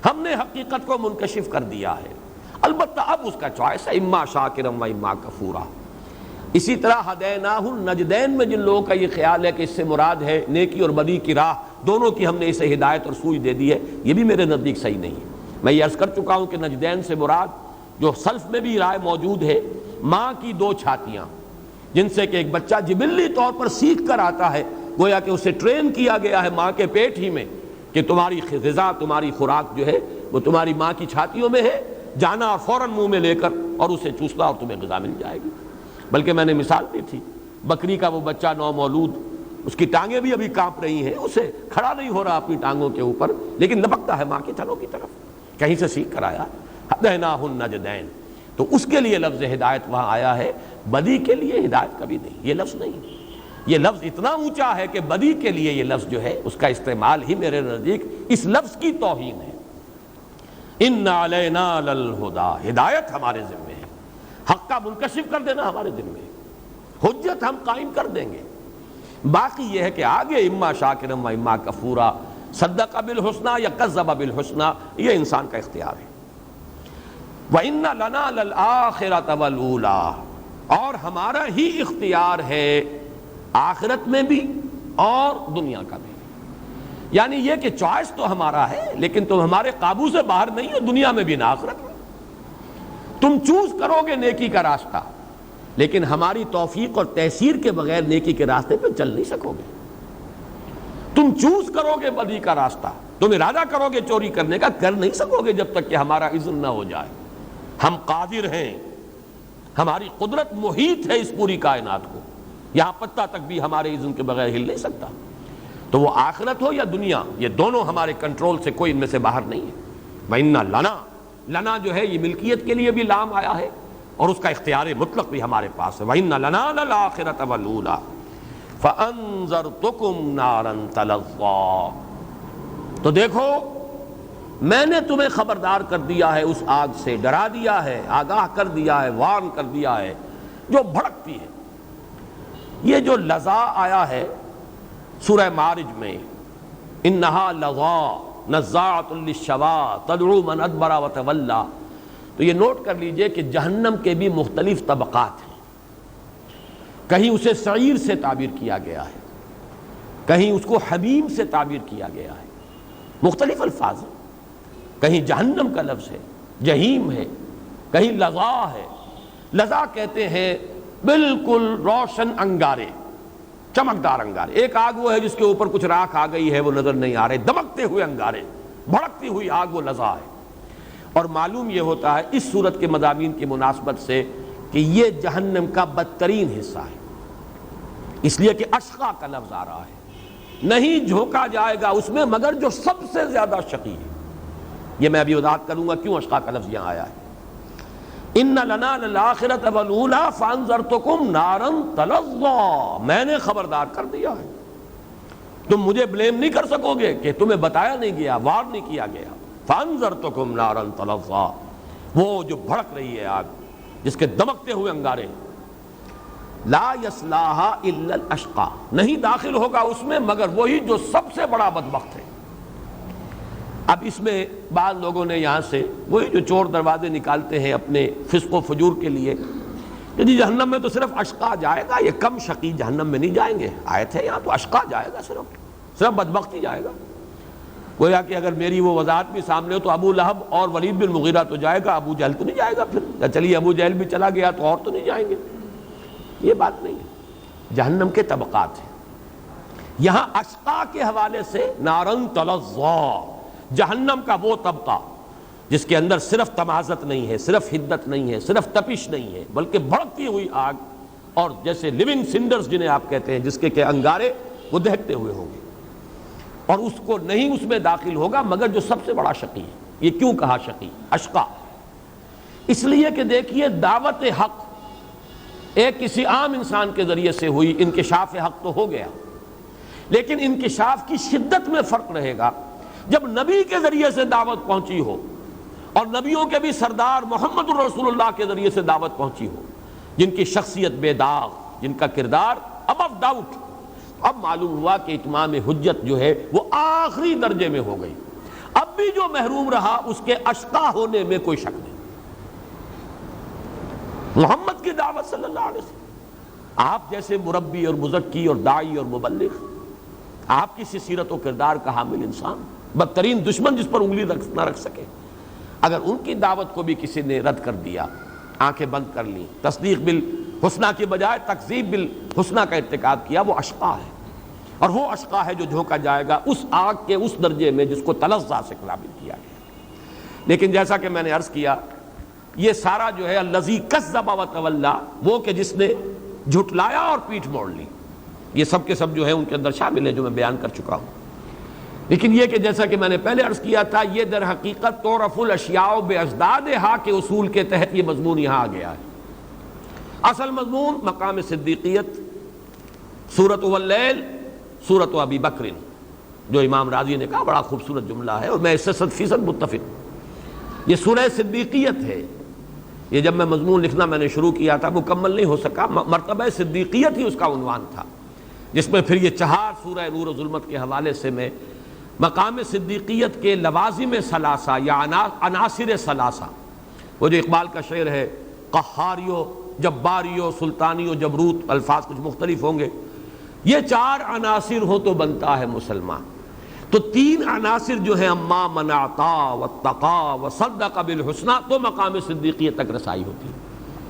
ہم نے حقیقت کو منکشف کر دیا ہے۔ البتہ اب اس کا چوائس ہے، اما شاکرا و اما کفورا۔ اسی طرح ہدیناہ النجدین میں جن لوگوں کا یہ خیال ہے کہ اس سے مراد ہے نیکی اور بدی کی راہ، دونوں کی ہم نے اسے ہدایت اور سوجھ دے دی ہے، یہ بھی میرے نزدیک صحیح نہیں ہے۔ میں یہ عرض کر چکا ہوں کہ نجدین سے مراد، جو سلف میں بھی رائے موجود ہے، ماں کی دو چھاتیاں، جن سے کہ ایک بچہ جبلی طور پر سیکھ کر آتا ہے، گویا کہ اسے ٹرین کیا گیا ہے ماں کے پیٹ ہی میں کہ تمہاری غذا، تمہاری خوراک جو ہے وہ تمہاری ماں کی چھاتیوں میں ہے، جانا اور فوراً منہ میں لے کر اور اسے چوسنا اور تمہیں غذا مل جائے گی۔ بلکہ میں نے مثال دی تھی، بکری کا وہ بچہ نو مولود، اس کی ٹانگیں بھی ابھی کانپ رہی ہیں، اسے کھڑا نہیں ہو رہا اپنی ٹانگوں کے اوپر، لیکن لپکتا ہے ماں کے تھنوں کی طرف، کہیں سے سیکھ کر آیا، ہدیناہ النجدین۔ تو اس کے لیے لفظ ہدایت وہاں آیا ہے، بدی کے لیے ہدایت کبھی نہیں، یہ لفظ نہیں۔ یہ لفظ اتنا اونچا ہے کہ بدی کے لیے یہ لفظ جو ہے اس کا استعمال ہی میرے نزدیک اس لفظ کی توہین ہے۔ ان علینا للہدی، ہدایت ہمارے ذمے ہے، حق کا منکشف کر دینا ہمارے ذمے ہے، حجت ہم قائم کر دیں گے۔ باقی یہ ہے کہ آگے اما شاکرا و اما کفورا، صدق بالحسنی یا کذب بالحسنی، یہ انسان کا اختیار ہے۔ وَإِنَّ لَنَا لَلْآخِرَةَ وَالْأُولَىٰ، اور ہمارا ہی اختیار ہے آخرت میں بھی اور دنیا کا بھی، یعنی یہ کہ چوائس تو ہمارا ہے لیکن تم ہمارے قابو سے باہر نہیں ہو، دنیا میں بھی نہ آخرت میں۔ تم چوز کرو گے نیکی کا راستہ، لیکن ہماری توفیق اور تیسیر کے بغیر نیکی کے راستے پہ چل نہیں سکو گے۔ تم چوز کرو گے بدی کا راستہ، تم ارادہ کرو گے چوری کرنے کا، کر نہیں سکو گے جب تک کہ ہمارا اذن نہ ہو جائے۔ ہم قادر ہیں، ہماری قدرت محیط ہے اس پوری کائنات کو، یہاں پتہ تک بھی ہمارے اذن کے بغیر ہل نہیں سکتا۔ تو وہ آخرت ہو یا دنیا، یہ دونوں ہمارے کنٹرول سے کوئی ان میں سے باہر نہیں ہے۔ وَإِنَّ لَنَا، لنا جو ہے یہ ملکیت کے لیے بھی لام آیا ہے اور اس کا اختیار مطلق بھی ہمارے پاس ہے۔ وَإِنَّ لَنَا لَلْآخِرَةَ وَالْأُولَىٰ فَأَنذَرْتُكُمْ نَارًا تَلَظَّىٰ، تو دیکھو میں نے تمہیں خبردار کر دیا ہے اس آگ سے، ڈرا دیا ہے، آگاہ کر دیا ہے، وارن کر دیا ہے جو بھڑکتی ہے۔ یہ جو لظا آیا ہے سورہ معارج میں، انہا لظا نزاعۃ للشوا تدعو من ادبر وتولی، تو یہ نوٹ کر لیجئے کہ جہنم کے بھی مختلف طبقات ہیں۔ کہیں اسے سعیر سے تعبیر کیا گیا ہے، کہیں اس کو حمیم سے تعبیر کیا گیا ہے، مختلف الفاظ ہیں۔ کہیں جہنم کا لفظ ہے، جہیم ہے، کہیں لظا ہے۔ لظا کہتے ہیں بالکل روشن انگارے، چمکدار انگارے۔ ایک آگ وہ ہے جس کے اوپر کچھ راکھ آ گئی ہے، وہ نظر نہیں آ رہے، دمکتے ہوئے انگارے، بھڑکتی ہوئی آگ، وہ لظا ہے۔ اور معلوم یہ ہوتا ہے اس صورت کے مضامین کی مناسبت سے کہ یہ جہنم کا بدترین حصہ ہے، اس لیے کہ اشقا کا لفظ آ رہا ہے، نہیں جھونکا جائے گا اس میں مگر جو سب سے زیادہ شقی ہے۔ یہ میں ابھی وضاحت کروں گا کیوں اشقا کا لفظ یہاں آیا ہے۔ ان لنا للآخرۃ والأولیٰ فانذرتکم نارا تلظیٰ، میں نے خبردار کر دیا ہے، تم مجھے بلیم نہیں کر سکو گے کہ تمہیں بتایا نہیں گیا، وار نہیں کیا گیا۔ فانذرتکم نارا تلظیٰ، وہ جو بھڑک رہی ہے آگ جس کے دمکتے ہوئے انگارے، لا یصلاھا الا الاشقی، نہیں داخل ہوگا اس میں مگر وہی جو سب سے بڑا بدبخت ہے۔ اب اس میں بعض لوگوں نے یہاں سے وہی جو چور دروازے نکالتے ہیں اپنے فسق و فجور کے لیے کہ جی جہنم میں تو صرف اشقا جائے گا، یہ کم شقی جہنم میں نہیں جائیں گے، آیت ہے یہاں تو اشقا جائے گا، صرف بدبخت ہی جائے گا۔ گویا کہ اگر میری وہ وضاحت بھی سامنے ہو تو ابو لہب اور ولید بن مغیرہ تو جائے گا، ابو جہل تو نہیں جائے گا، پھر چلیے ابو جہل بھی چلا گیا تو اور تو نہیں جائیں گے، یہ بات نہیں ہے۔ جہنم کے طبقات ہیں، یہاں اشقا کے حوالے سے نارن تلظیٰ، جہنم کا وہ طبقہ جس کے اندر صرف تمازت نہیں ہے، صرف حدت نہیں ہے، صرف تپش نہیں ہے، بلکہ بھڑکتی ہوئی آگ، اور جیسے لیونگ سنڈرز جنہیں آپ کہتے ہیں، جس کے کہ انگارے وہ دہکتے ہوئے ہوں گے، اور اس کو نہیں اس میں داخل ہوگا مگر جو سب سے بڑا شقی ہے۔ یہ کیوں کہا شقی اشقا؟ اس لیے کہ دیکھیے دعوت حق ایک کسی عام انسان کے ذریعے سے ہوئی، انکشاف حق تو ہو گیا، لیکن انکشاف کی شدت میں فرق رہے گا جب نبی کے ذریعے سے دعوت پہنچی ہو، اور نبیوں کے بھی سردار محمد الرسول اللہ کے ذریعے سے دعوت پہنچی ہو، جن کی شخصیت بے داغ، جن کا کردار ابو ڈاؤٹ۔ اب معلوم ہوا کہ اتمام حجت جو ہے وہ آخری درجے میں ہو گئی، اب بھی جو محروم رہا اس کے اشقا ہونے میں کوئی شک نہیں۔ محمد کی دعوت صلی اللہ علیہ وسلم، آپ جیسے مربی اور مزکی اور داعی اور مبلغ، آپ کی سیرت و کردار کا حامل انسان، بدترین دشمن جس پر انگلی نہ رکھ سکے، اگر ان کی دعوت کو بھی کسی نے رد کر دیا، آنکھیں بند کر لی، تصدیق بالحسنہ کے بجائے تکذیب بالحسنہ کا ارتکاب کیا، وہ اشقا ہے، اور وہ اشقا ہے جو جھونکا جائے گا اس آگ کے اس درجے میں جس کو تلظیٰ سے قابل کیا گیا۔ لیکن جیسا کہ میں نے عرض کیا یہ سارا جو ہے الذی کذب وتولی، وہ کہ جس نے جھٹلایا اور پیٹھ موڑ لی، یہ سب کے سب جو ہے ان کے اندر شامل ہے جو میں بیان کر چکا ہوں۔ لیکن یہ کہ جیسا کہ میں نے پہلے عرض کیا تھا، یہ در حقیقت تعرف الاشیاء باجدادھا کے اصول کے تحت یہ مضمون یہاں آ گیا ہے۔ اصل مضمون مقام صدیقیت، سورۃ واللیل، سورۃ ابی بکر، جو امام راضی نے کہا بڑا خوبصورت جملہ ہے اور میں اس سے 100% متفق۔ یہ سورہ صدیقیت ہے۔ یہ جب میں مضمون لکھنا میں نے شروع کیا تھا، مکمل نہیں ہو سکا، مرتبہ صدیقیت ہی اس کا عنوان تھا، جس میں پھر یہ 4 سورہ نور و ظلمت کے حوالے سے میں مقام صدیقیت کے لوازم ثلاثہ یا عناصر ثلاثہ، وہ جو اقبال کا شعر ہے، قہاریو، جباریو، سلطانیو، جبروت، الفاظ کچھ مختلف ہوں گے، یہ 4 عناصر ہو تو بنتا ہے مسلمان۔ تو 3 عناصر جو ہیں، اما من اعطا واتقا وصدق بالحسنی، تو مقام صدیقیت تک رسائی ہوتی ہے،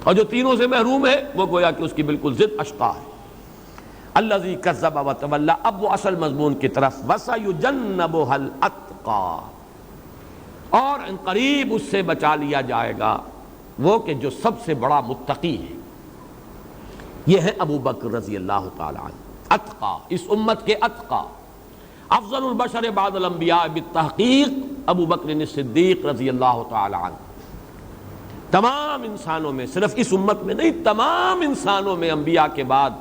اور جو تینوں سے محروم ہے وہ گویا کہ اس کی بالکل ضد اشقا ہے۔ الذی کذب وتولی، اب وہ اصل مضمون کی طرف، وسیجنبھا الاتقی، اور ان قریب اس سے بچا لیا جائے گا وہ کہ جو سب سے بڑا متقی ہے، یہ ہے ابو بکر رضی اللہ تعالی عنہ۔ اتقا، اس امت کے اتقا، افضل البشر بعد الانبیاء بالتحقیق ابو بکر الصدیق رضی اللہ تعالی عنہ۔ تمام انسانوں میں، صرف اس امت میں نہیں، تمام انسانوں میں انبیاء کے بعد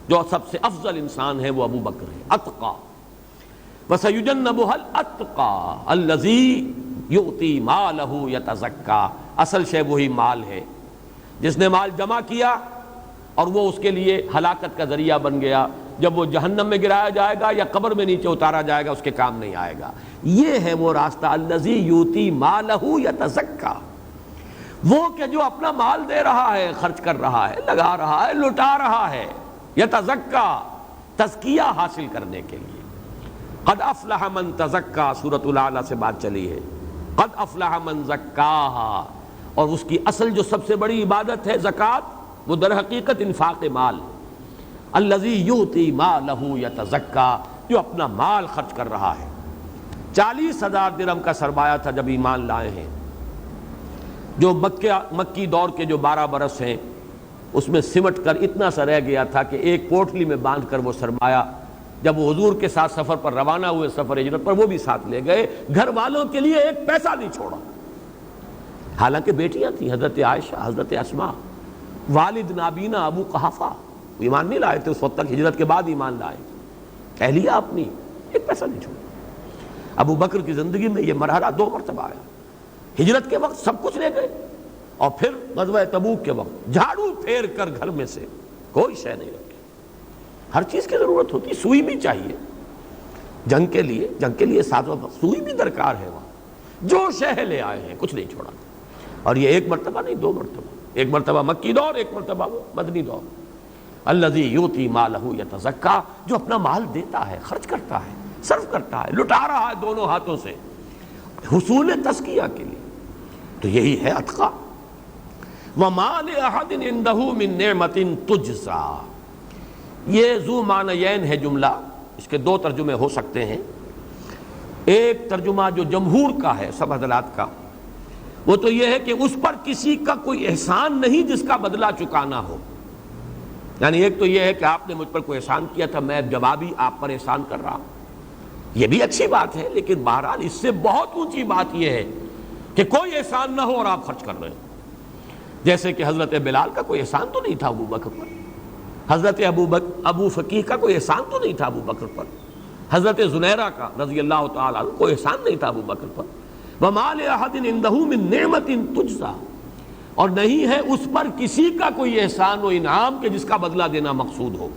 جو سب سے افضل انسان ہے وہ ابو بکر ہے، اتقا۔ وَسَيُجَنَّبُهَا الْأَتْقَى الَّذِي يُؤْتِي مَالَهُ يَتَزَكَّى، اصل شے وہی مال ہے جس نے مال جمع کیا اور وہ اس کے لیے ہلاکت کا ذریعہ بن گیا، جب وہ جہنم میں گرایا جائے گا یا قبر میں نیچے اتارا جائے گا اس کے کام نہیں آئے گا۔ یہ ہے وہ راستہ، الذی یؤتی مالہ یتزکا، وہ کہ جو اپنا مال دے رہا ہے، خرچ کر رہا ہے، لگا رہا ہے، لٹا رہا ہے، یتزکا، تزکیہ حاصل کرنے کے لیے۔ قد افلح من تزکا، سورۃ الاعلیٰ سے بات چلی ہے، قد افلح من زکاہا، اور اس کی اصل جو سب سے بڑی عبادت ہے زکوٰۃ، وہ در حقیقت انفاق مال، الذی یؤتی مالہ یتزکا، جو اپنا مال خرچ کر رہا ہے۔ 40,000 درہم کا سرمایہ تھا جب ایمان لائے ہیں، جو مکی دور کے جو 12 برس ہیں اس میں سمٹ کر اتنا سا رہ گیا تھا کہ ایک پوٹلی میں باندھ کر وہ سرمایہ جب وہ حضور کے ساتھ سفر پر روانہ ہوئے، سفر ہجرت پر، وہ بھی ساتھ لے گئے، گھر والوں کے لیے ایک پیسہ نہیں چھوڑا۔ حالانکہ بیٹیاں تھیں، حضرت عائشہ، حضرت اسماء، والد نابینا ابو قحافہ، وہ ایمان نہیں لائے تھے اس وقت تک، ہجرت کے بعد ایمان لائے، اہلیہ اپنی، ایک پیسہ نہیں چھوڑا۔ ابو بکر کی زندگی میں یہ مرحلہ 2 مرتبہ آیا، ہجرت کے وقت سب کچھ لے گئے، اور پھر غزوہ تبوک کے وقت جھاڑو پھیر کر گھر میں سے کوئی شے نہیں رکھی۔ ہر چیز کی ضرورت ہوتی، سوئی بھی چاہیے جنگ کے لیے ساز و سوئی بھی درکار ہے، وہاں جو شے لے آئے ہیں کچھ نہیں چھوڑا۔ اور یہ 1 مرتبہ نہیں، 2 مرتبہ، 1 مرتبہ مکی دور، 1 مرتبہ مدنی دور۔ الذی یؤتی مالہ یتزکا، جو اپنا مال دیتا ہے، خرچ کرتا ہے، صرف کرتا ہے، لٹا رہا ہے دونوں ہاتھوں سے حصول تزکیہ کے لیے، تو یہی ہے اتقا۔ وما لأحد عنده من نعمت تجزی، یہ ذو معنیین ہے جملہ، اس کے 2 ترجمے ہو سکتے ہیں۔ ایک ترجمہ جو جمہور کا ہے سب حضرات کا، وہ تو یہ ہے کہ اس پر کسی کا کوئی احسان نہیں جس کا بدلہ چکانا ہو۔ یعنی ایک تو یہ ہے کہ آپ نے مجھ پر کوئی احسان کیا تھا، میں جوابی آپ پر احسان کر رہا ہوں، یہ بھی اچھی بات ہے، لیکن بہرحال اس سے بہت اونچی بات یہ ہے کہ کوئی احسان نہ ہو اور آپ خرچ کر رہے ہیں۔ جیسے کہ حضرت بلال کا کوئی احسان تو نہیں تھا ابو بکر پر، حضرت ابو فقیہ کا کوئی احسان تو نہیں تھا ابو بکر پر، حضرت زنیرہ کا رضی اللہ تعالیٰ عنہ کوئی احسان نہیں تھا ابو بکر پر۔ وَمَا لِأَحَدٍ عِندَهُ مِن نِعْمَةٍ تُجْزَىٰ، اور نہیں ہے اس پر کسی کا کوئی احسان و انعام کہ جس کا بدلہ دینا مقصود ہو۔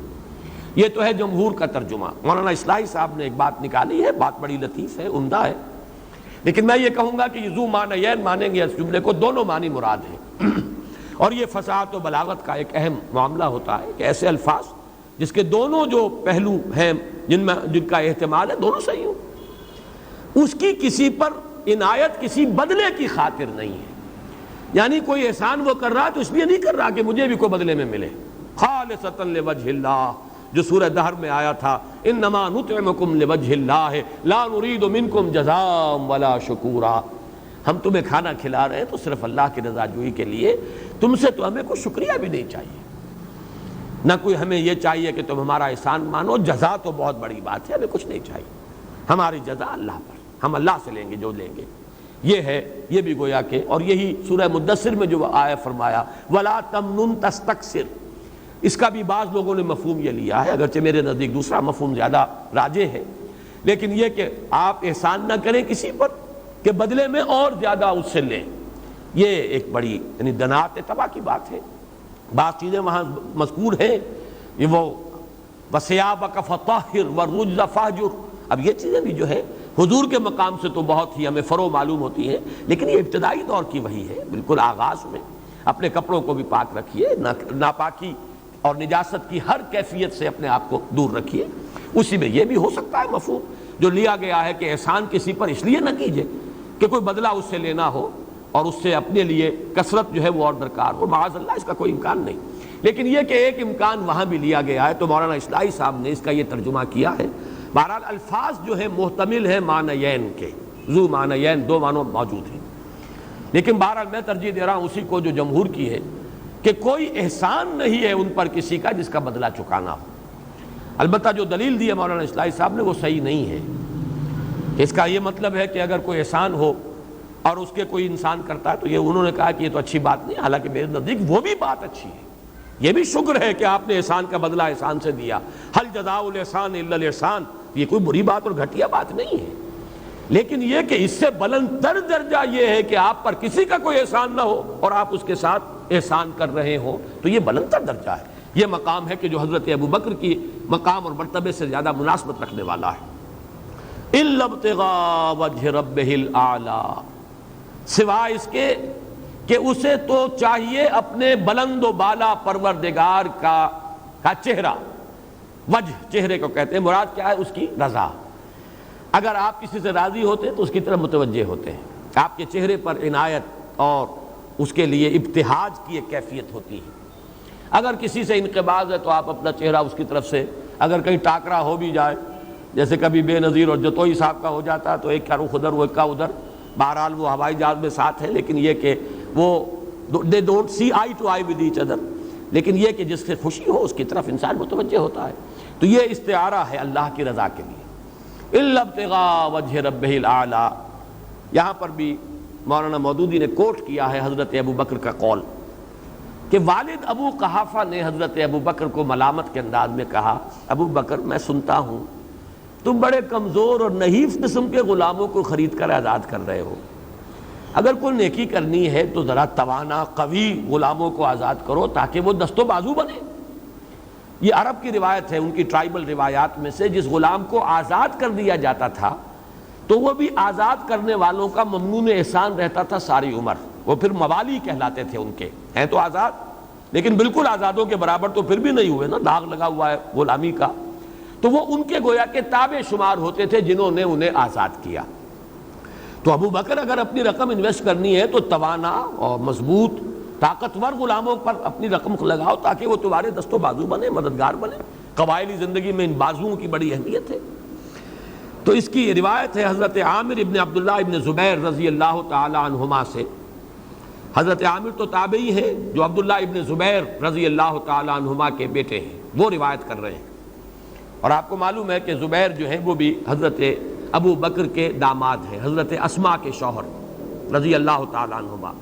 یہ تو ہے جمہور کا ترجمہ۔ مولانا اصلاحی صاحب نے ایک بات نکالی ہے، بات بڑی لطیف ہے، عمدہ ہے، لیکن میں یہ کہوں گا کہ یہ ذو معنیین مانیں گے اس جملے کو، دونوں معنی مراد ہیں۔ اور یہ فصاحت و بلاغت کا ایک اہم معاملہ ہوتا ہے کہ ایسے الفاظ جس کے دونوں جو پہلو ہیں، جن کا احتمال ہے، دونوں صحیح ہوں، اس کی کسی پر عنایت کسی بدلے کی خاطر نہیں ہے۔ یعنی کوئی احسان وہ کر رہا ہے تو اس لیے نہیں کر رہا کہ مجھے بھی کوئی بدلے میں ملے، خالصۃ لوجہ اللہ، جو سورہ دہر میں آیا تھا، انما نطعمکم لوجہ اللہ لا نرید منکم جزاء ولا شکورا، ہم تمہیں کھانا کھلا رہے ہیں تو صرف اللہ کی رضا جوئی کے لیے، تم سے تو ہمیں کوئی شکریہ بھی نہیں چاہیے، نہ کوئی ہمیں یہ چاہیے کہ تم ہمارا احسان مانو، جزا تو بہت بڑی بات ہے، ہمیں کچھ نہیں چاہیے، ہماری جزا اللہ پر، ہم اللہ سے لیں گے جو لیں گے۔ یہ ہے، یہ بھی گویا کہ، اور یہی سورہ مدثر میں جو آیا فرمایا وَلَا تَمْنُن تَسْتَكْثِرْ، اس کا بھی بعض لوگوں نے مفہوم یہ لیا ہے، اگرچہ میرے نزدیک دوسرا مفہوم زیادہ راجح ہے، لیکن یہ کہ آپ احسان نہ کریں کسی پر کہ بدلے میں اور زیادہ اس سے لیں، یہ ایک بڑی یعنی دنات تباہ کی بات ہے۔ بعض چیزیں وہاں مذکور ہیں، یہ وہ وَثِيَابَكَ فَطَهِّرْ وَالرُّجْزَ فَاهْجُرْ، اب یہ چیزیں بھی جو ہے حضور کے مقام سے تو بہت ہی ہمیں فرو معلوم ہوتی ہیں، لیکن یہ ابتدائی دور کی وحی ہے، بالکل آغاز میں اپنے کپڑوں کو بھی پاک رکھیے، ناپاکی اور نجاست کی ہر کیفیت سے اپنے آپ کو دور رکھیے۔ اسی میں یہ بھی ہو سکتا ہے مفہوم جو لیا گیا ہے کہ احسان کسی پر اس لیے نہ کیجیے کہ کوئی بدلہ اس سے لینا ہو اور اس سے اپنے لیے کثرت جو ہے وہ اور درکار ہو، معاذ اللہ اس کا کوئی امکان نہیں، لیکن یہ کہ ایک امکان وہاں بھی لیا گیا ہے، تو مولانا اصلاحی صاحب نے اس کا یہ ترجمہ کیا ہے۔ بہرحال الفاظ جو ہے محتمل ہے معنیین کے، ذو معنیین، دو معنوں موجود ہیں، لیکن بہرحال میں ترجیح دے رہا ہوں اسی کو جو جمہور کی ہے کہ کوئی احسان نہیں ہے ان پر کسی کا جس کا بدلہ چکانا ہو۔ البتہ جو دلیل دی ہے مولانا اصلاحی صاحب نے وہ صحیح نہیں ہے، اس کا یہ مطلب ہے کہ اگر کوئی احسان ہو اور اس کے کوئی انسان کرتا ہے تو یہ انہوں نے کہا کہ یہ تو اچھی بات نہیں، حالانکہ میرے نزدیک وہ بھی بات اچھی ہے، یہ بھی شکر ہے کہ آپ نے احسان کا بدلہ احسان سے دیا، حل جزاء الاحسان الا الاحسان، یہ کوئی بری بات اور گھٹیا بات نہیں ہے، لیکن یہ کہ اس سے بلند تر درجہ یہ ہے کہ آپ پر کسی کا کوئی احسان نہ ہو اور آپ اس کے ساتھ احسان کر رہے ہوں، تو یہ بلند تر درجہ ہے، یہ مقام ہے کہ جو حضرت ابوبکر کی مقام اور مرتبے سے زیادہ مناسبت رکھنے والا ہے۔ إِلَّا ابْتِغَاءَ وَجْهِ رَبِّهِ الْأَعْلَىٰ، سوائے اس کے کہ اسے تو چاہیے اپنے بلند و بالا پروردگار کا چہرہ، وجہ چہرے کو کہتے ہیں، مراد کیا ہے اس کی رضا، اگر آپ کسی سے راضی ہوتے ہیں تو اس کی طرف متوجہ ہوتے ہیں، آپ کے چہرے پر عنایت اور اس کے لیے ابتہاج کی ایک کیفیت ہوتی ہے، اگر کسی سے انقباض ہے تو آپ اپنا چہرہ اس کی طرف سے، اگر کہیں ٹاکرا ہو بھی جائے جیسے کبھی بے نظیر اور جتوئی صاحب کا ہو جاتا ہے تو ایک کا رخ ادھر وہ ایک کا ادھر، بہرحال وہ ہوائی جہاز میں ساتھ ہے، لیکن یہ کہ وہ they don't see eye to eye with each other، لیکن یہ کہ جس سے خوشی ہو اس کی طرف انسان متوجہ ہوتا ہے، تو یہ استعارہ ہے اللہ کی رضا کے لیے۔ إِلَّا ابْتِغَاءَ وَجْهِ رَبِّهِ الْأَعْلَىٰ، یہاں پر بھی مولانا مودودی نے کوٹ کیا ہے حضرت ابوبکر کا قول کہ والد ابو قحافہ نے حضرت ابوبکر کو ملامت کے انداز میں کہا، ابو بکر میں سنتا ہوں تم بڑے کمزور اور نحیف قسم کے غلاموں کو خرید کر آزاد کر رہے ہو، اگر کوئی نیکی کرنی ہے تو ذرا توانا قوی غلاموں کو آزاد کرو تاکہ وہ دست و بازو بنے۔ یہ عرب کی روایت ہے، ان کی ٹرائبل روایات میں سے، جس غلام کو آزاد کر دیا جاتا تھا تو وہ بھی آزاد کرنے والوں کا ممنون احسان رہتا تھا ساری عمر، وہ پھر موالی کہلاتے تھے ان کے، ہیں تو آزاد لیکن بالکل آزادوں کے برابر تو پھر بھی نہیں ہوئے نا، داغ لگا ہوا ہے غلامی کا، تو وہ ان کے گویا کے تابع شمار ہوتے تھے جنہوں نے انہیں آزاد کیا۔ تو ابو بکر اگر اپنی رقم انویسٹ کرنی ہے تو توانا اور مضبوط طاقتور غلاموں پر اپنی رقم لگاؤ تاکہ وہ تمہارے دست و بازو بنے، مددگار بنے، قبائلی زندگی میں ان بازوؤں کی بڑی اہمیت ہے۔ تو اس کی روایت ہے حضرت عامر ابن عبداللہ ابن زبیر رضی اللہ تعالی عنہما سے، حضرت عامر تو تابعی ہیں جو عبداللہ ابن زبیر رضی اللہ تعالی عنہما کے بیٹے ہیں، وہ روایت کر رہے ہیں، اور آپ کو معلوم ہے کہ زبیر جو ہے وہ بھی حضرت ابو بکر کے داماد ہیں، حضرت اسما کے شوہر رضی اللہ تعالی عنہما،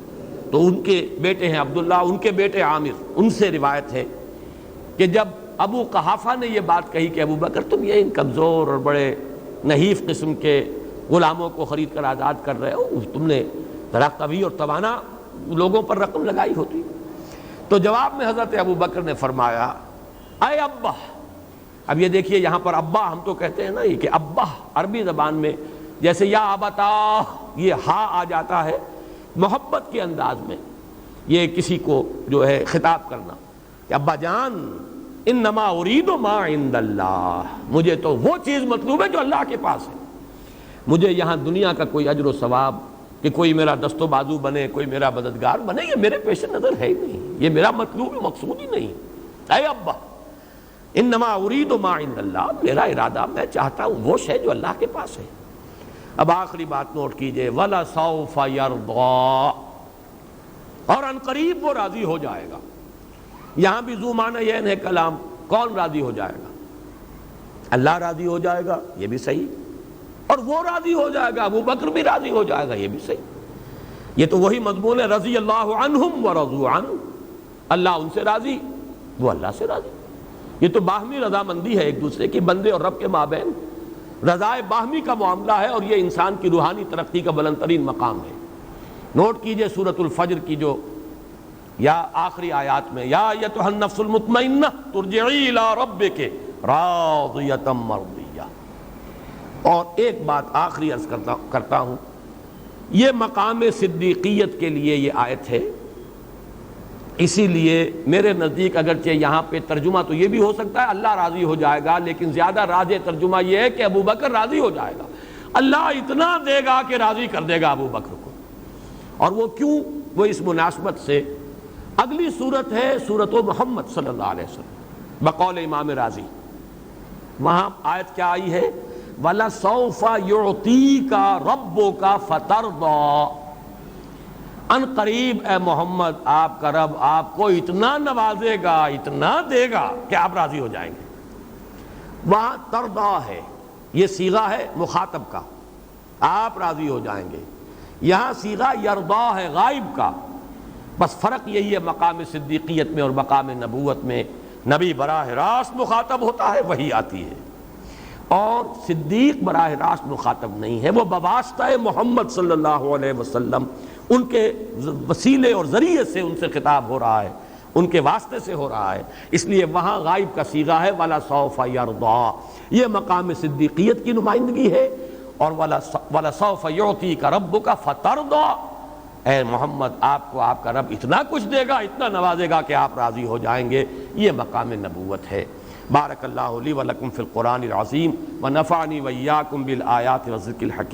تو ان کے بیٹے ہیں عبداللہ، ان کے بیٹے عامر، ان سے روایت ہے کہ جب ابو قحافہ نے یہ بات کہی کہ ابو بکر تم یہ ان کمزور اور بڑے نحیف قسم کے غلاموں کو خرید کر آزاد کر رہے ہو، تم نے ذرا قوی اور توانا لوگوں پر رقم لگائی ہوتی، تو جواب میں حضرت ابو بکر نے فرمایا اے ابا، اب یہ دیکھیے یہاں پر ابا ہم تو کہتے ہیں نا یہ کہ ابا عربی زبان میں جیسے یا ابتا یہ ہا آ جاتا ہے محبت کے انداز میں، یہ کسی کو جو ہے خطاب کرنا کہ ابا جان انما ارید ما عند اللہ، مجھے تو وہ چیز مطلوب ہے جو اللہ کے پاس ہے، مجھے یہاں دنیا کا کوئی اجر و ثواب کہ کوئی میرا دست و بازو بنے، کوئی میرا مددگار بنے، یہ میرے پیش نظر ہے ہی نہیں، یہ میرا مطلوب مقصود ہی نہیں۔ اے ابا انما ارید ما عند اللہ، میرا ارادہ میں چاہتا ہوں وہ شے جو اللہ کے پاس ہے۔ اب آخری بات نوٹ کیجئے، وَلَسَوْفَ يَرْضَىٰ، اور ان قریب وہ راضی ہو جائے گا۔ یہاں بھی ذو معنی یہ ہے کلام، کون راضی ہو جائے گا؟ اللہ راضی ہو جائے گا، یہ بھی صحیح، اور وہ راضی ہو جائے گا، ابو بکر بھی راضی ہو جائے گا، یہ بھی صحیح۔ یہ تو وہی مضمون ہے، رضی اللہ عنہم ورضوا عنہ، اللہ ان سے راضی، وہ اللہ سے راضی۔ یہ تو باہمی رضامندی ہے ایک دوسرے کی، بندے اور رب کے مابین رضائے باہمی کا معاملہ ہے، اور یہ انسان کی روحانی ترقی کا بلند ترین مقام ہے۔ نوٹ کیجئے سورۃ الفجر کی جو یا آخری آیات میں، یا ایتھا النفس المطمئنہ ترجعی الی ربک راضیۃ مرضیہ۔ اور ایک بات آخری عرض کرتا ہوں، یہ مقام صدیقیت کے لیے یہ آیت ہے، اسی لیے میرے نزدیک اگرچہ یہاں پہ ترجمہ تو یہ بھی ہو سکتا ہے اللہ راضی ہو جائے گا، لیکن زیادہ راجح ترجمہ یہ ہے کہ ابو بکر راضی ہو جائے گا، اللہ اتنا دے گا کہ راضی کر دے گا ابو بکر کو۔ اور وہ کیوں؟ وہ اس مناسبت سے اگلی صورت ہے سورۃ محمد صلی اللہ علیہ وسلم، بقول امام راضی، وہاں آیت کیا آئی ہے؟ وَلَسَوْفَ يُعْطِيكَ رَبُّكَ فَتَرْضَىٰ، ان قریب اے محمد آپ کا رب آپ کو اتنا نوازے گا، اتنا دے گا کہ آپ راضی ہو جائیں گے۔ وہاں ترضا ہے، یہ صیغہ ہے مخاطب کا، آپ راضی ہو جائیں گے۔ یہاں صیغہ یرضا ہے غائب کا، بس فرق یہی ہے مقام صدیقیت میں اور مقام نبوت میں، نبی براہ راست مخاطب ہوتا ہے، وہی آتی ہے، اور صدیق براہ راست مخاطب نہیں ہے، وہ بواسطہ محمد صلی اللہ علیہ وسلم ان کے وسیلے اور ذریعے سے ان سے خطاب ہو رہا ہے، ان کے واسطے سے ہو رہا ہے، اس لیے وہاں غائب کا صیغہ ہے وَلَسَوْفَ يَرْضَىٰ، یہ مقام صدیقیت کی نمائندگی ہے، اور وَلَسَوْفَ يُعْطِيكَ رَبُّكَ فَتَرْضَىٰ، اے محمد آپ کو آپ کا رب اتنا کچھ دے گا، اتنا نوازے گا کہ آپ راضی ہو جائیں گے، یہ مقام نبوت ہے۔ بارک اللہ لی ولکم فی القرآن العظیم ونفعنی وإیاکم بالآیات والذکر الحکیم۔